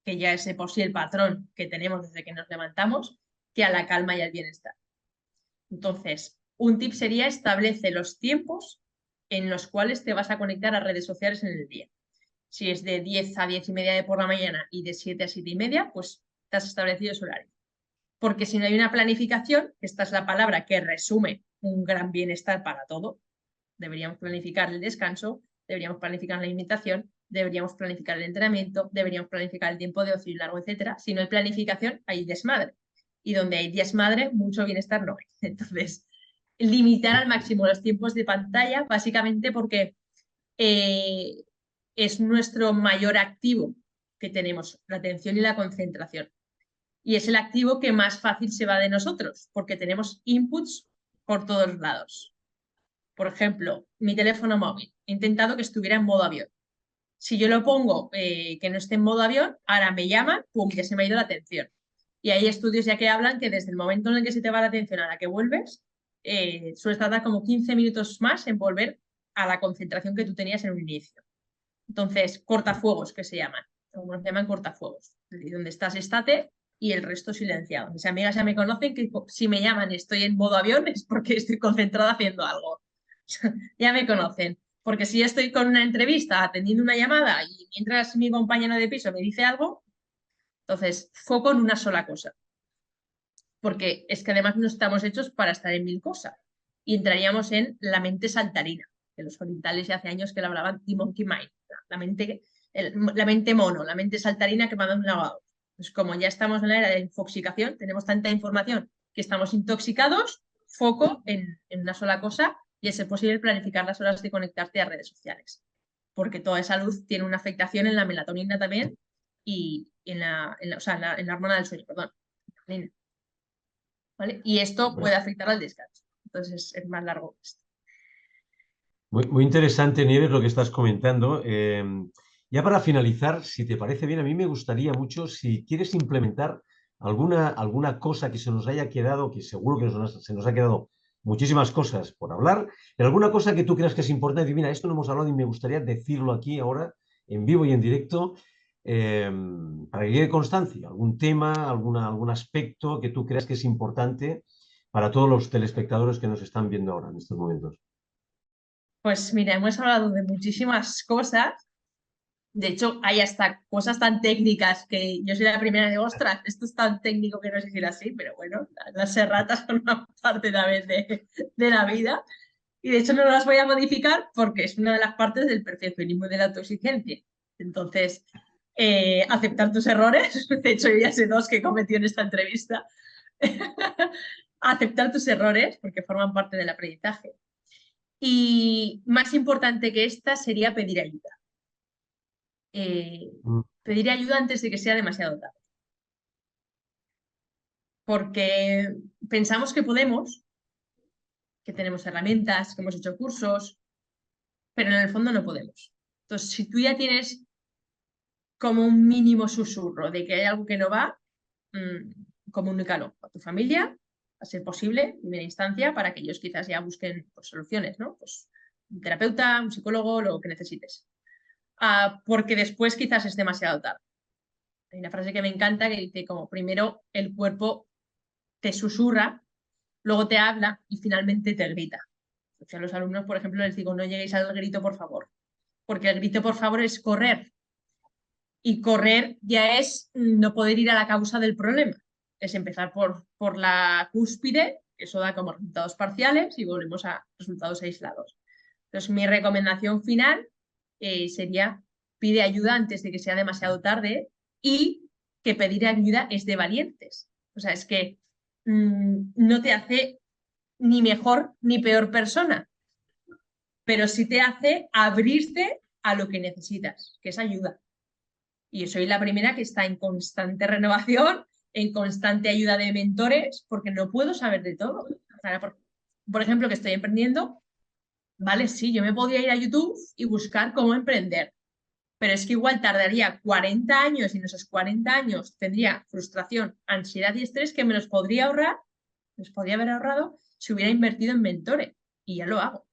que ya es de por sí el patrón que tenemos desde que nos levantamos, que a la calma y al bienestar. Entonces, un tip sería establece los tiempos en los cuales te vas a conectar a redes sociales en el día. Si es de 10 a 10 y media de por la mañana y de 7 a 7 y media, pues te has establecido ese horario. Porque si no hay una planificación, esta es la palabra que resume un gran bienestar para todo, deberíamos planificar el descanso, deberíamos planificar la alimentación, deberíamos planificar el entrenamiento, deberíamos planificar el tiempo de ocio y largo, etcétera. Si no hay planificación, hay desmadre. Y donde hay desmadre, mucho bienestar no hay. Entonces, limitar al máximo los tiempos de pantalla, básicamente porque eh, es nuestro mayor activo que tenemos, la atención y la concentración. Y es el activo que más fácil se va de nosotros, porque tenemos inputs por todos lados. Por ejemplo, mi teléfono móvil. He intentado que estuviera en modo avión. Si yo lo pongo que no esté en modo avión, ahora me llaman, pum, ya se me ha ido la atención. Y hay estudios ya que hablan que desde el momento en el que se te va la atención a la que vuelves, suele tardar como 15 minutos más en volver a la concentración que tú tenías en un inicio. Entonces, cortafuegos, que se llaman. Algunos llaman cortafuegos. Donde estás, estate y el resto silenciado. Mis amigas ya me conocen que si me llaman y estoy en modo avión es porque estoy concentrada haciendo algo. Ya me conocen. Porque si estoy con una entrevista atendiendo una llamada y mientras mi compañero de piso me dice algo, entonces foco en una sola cosa. Porque es que además no estamos hechos para estar en mil cosas. Y entraríamos en la mente saltarina, que los orientales ya hace años que la hablaban The Monkey Mind, la mente mono, la mente saltarina que manda un lavado. Pues como ya estamos en la era de infoxicación, tenemos tanta información que estamos intoxicados, foco en una sola cosa y es posible planificar las horas de conectarte a redes sociales. Porque toda esa luz tiene una afectación en la melatonina también y o sea, en la hormona del sueño, perdón. ¿Vale? Y esto puede afectar al descanso. Entonces es más largo que esto. Muy interesante, Nieves, lo que estás comentando. Ya para finalizar, si te parece bien, a mí me gustaría mucho, si quieres implementar alguna cosa que se nos haya quedado, que seguro que se nos ha quedado muchísimas cosas por hablar, pero alguna cosa que tú creas que es importante, y mira, esto no hemos hablado y me gustaría decirlo aquí ahora, en vivo y en directo, eh, para que quede constancia, algún tema, algún aspecto que tú creas que es importante para todos los telespectadores que nos están viendo ahora en estos momentos. Pues mira, hemos hablado de muchísimas cosas. De hecho, hay hasta cosas tan técnicas que yo soy la primera de, ostras, esto es tan técnico que no sé si era así, pero bueno, las erratas son una parte también de la vida. Y de hecho no las voy a modificar porque es una de las partes del perfeccionismo y de la autoexigencia. Entonces, aceptar tus errores, de hecho yo ya sé dos que he cometido en esta entrevista, aceptar tus errores porque forman parte del aprendizaje. Y más importante que esta sería pedir ayuda. Mm. Pedir ayuda antes de que sea demasiado tarde. Porque pensamos que podemos, que tenemos herramientas, que hemos hecho cursos, pero en el fondo no podemos. Entonces, si tú ya tienes como un mínimo susurro de que hay algo que no va, comunícalo a tu familia, a ser posible, en primera instancia, para que ellos quizás ya busquen pues, soluciones, ¿no? Pues un terapeuta, un psicólogo, lo que necesites. Porque después quizás es demasiado tarde. Hay una frase que me encanta que dice como primero el cuerpo te susurra, luego te habla y finalmente te grita. O sea, a los alumnos, por ejemplo, les digo, no lleguéis al grito, por favor, porque el grito, por favor, es correr. Y correr ya es no poder ir a la causa del problema. Es empezar por la cúspide, eso da como resultados parciales y volvemos a resultados aislados. Entonces, mi recomendación final sería pide ayuda antes de que sea demasiado tarde y que pedir ayuda es de valientes. O sea, es que no te hace ni mejor ni peor persona, pero sí te hace abrirte a lo que necesitas, que es ayuda. Y yo soy la primera que está en constante renovación, en constante ayuda de mentores, porque no puedo saber de todo. Por ejemplo, que estoy emprendiendo, vale, sí, yo me podría ir a YouTube y buscar cómo emprender, pero es que igual tardaría 40 años y en esos 40 años tendría frustración, ansiedad y estrés que me los podría ahorrar, los podría haber ahorrado si hubiera invertido en mentores y ya lo hago.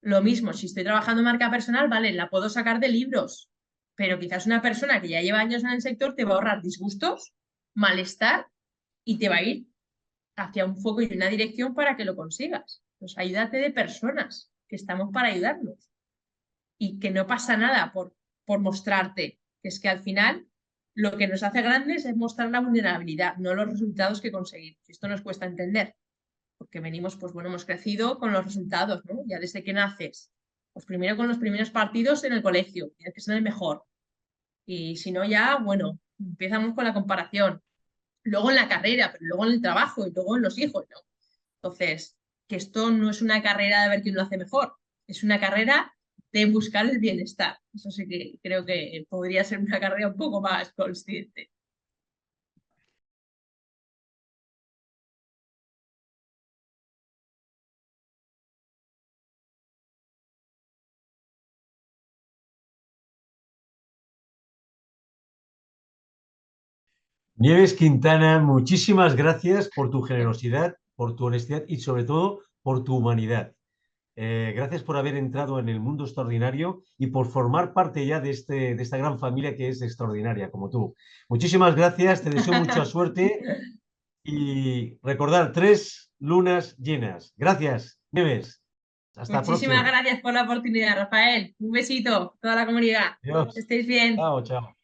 Lo mismo, si estoy trabajando en marca personal, vale, la puedo sacar de libros, pero quizás una persona que ya lleva años en el sector te va a ahorrar disgustos, malestar y te va a ir hacia un foco y una dirección para que lo consigas. Pues ayúdate de personas, que estamos para ayudarnos y que no pasa nada por mostrarte, que es que al final lo que nos hace grandes es mostrar la vulnerabilidad, no los resultados que conseguimos. Esto nos cuesta entender porque venimos, pues bueno, hemos crecido con los resultados, ¿no? Ya desde que naces. Pues primero con los primeros partidos en el colegio, tienes que ser el mejor. Y si no, ya, bueno, empezamos con la comparación. Luego en la carrera, pero luego en el trabajo y luego en los hijos, ¿no? Entonces, que esto no es una carrera de ver quién lo hace mejor, es una carrera de buscar el bienestar. Eso sí que creo que podría ser una carrera un poco más consciente. Nieves Quintana, muchísimas gracias por tu generosidad, por tu honestidad y sobre todo por tu humanidad. Gracias por haber entrado en el mundo extraordinario y por formar parte ya de esta gran familia que es extraordinaria, como tú. Muchísimas gracias, te deseo mucha suerte y recordar 3 lunas llenas. Gracias, Nieves. Hasta la Muchísimas próxima. gracias por la oportunidad, Rafael. Un besito a toda la comunidad. Adiós. Que estéis bien. Chao, chao.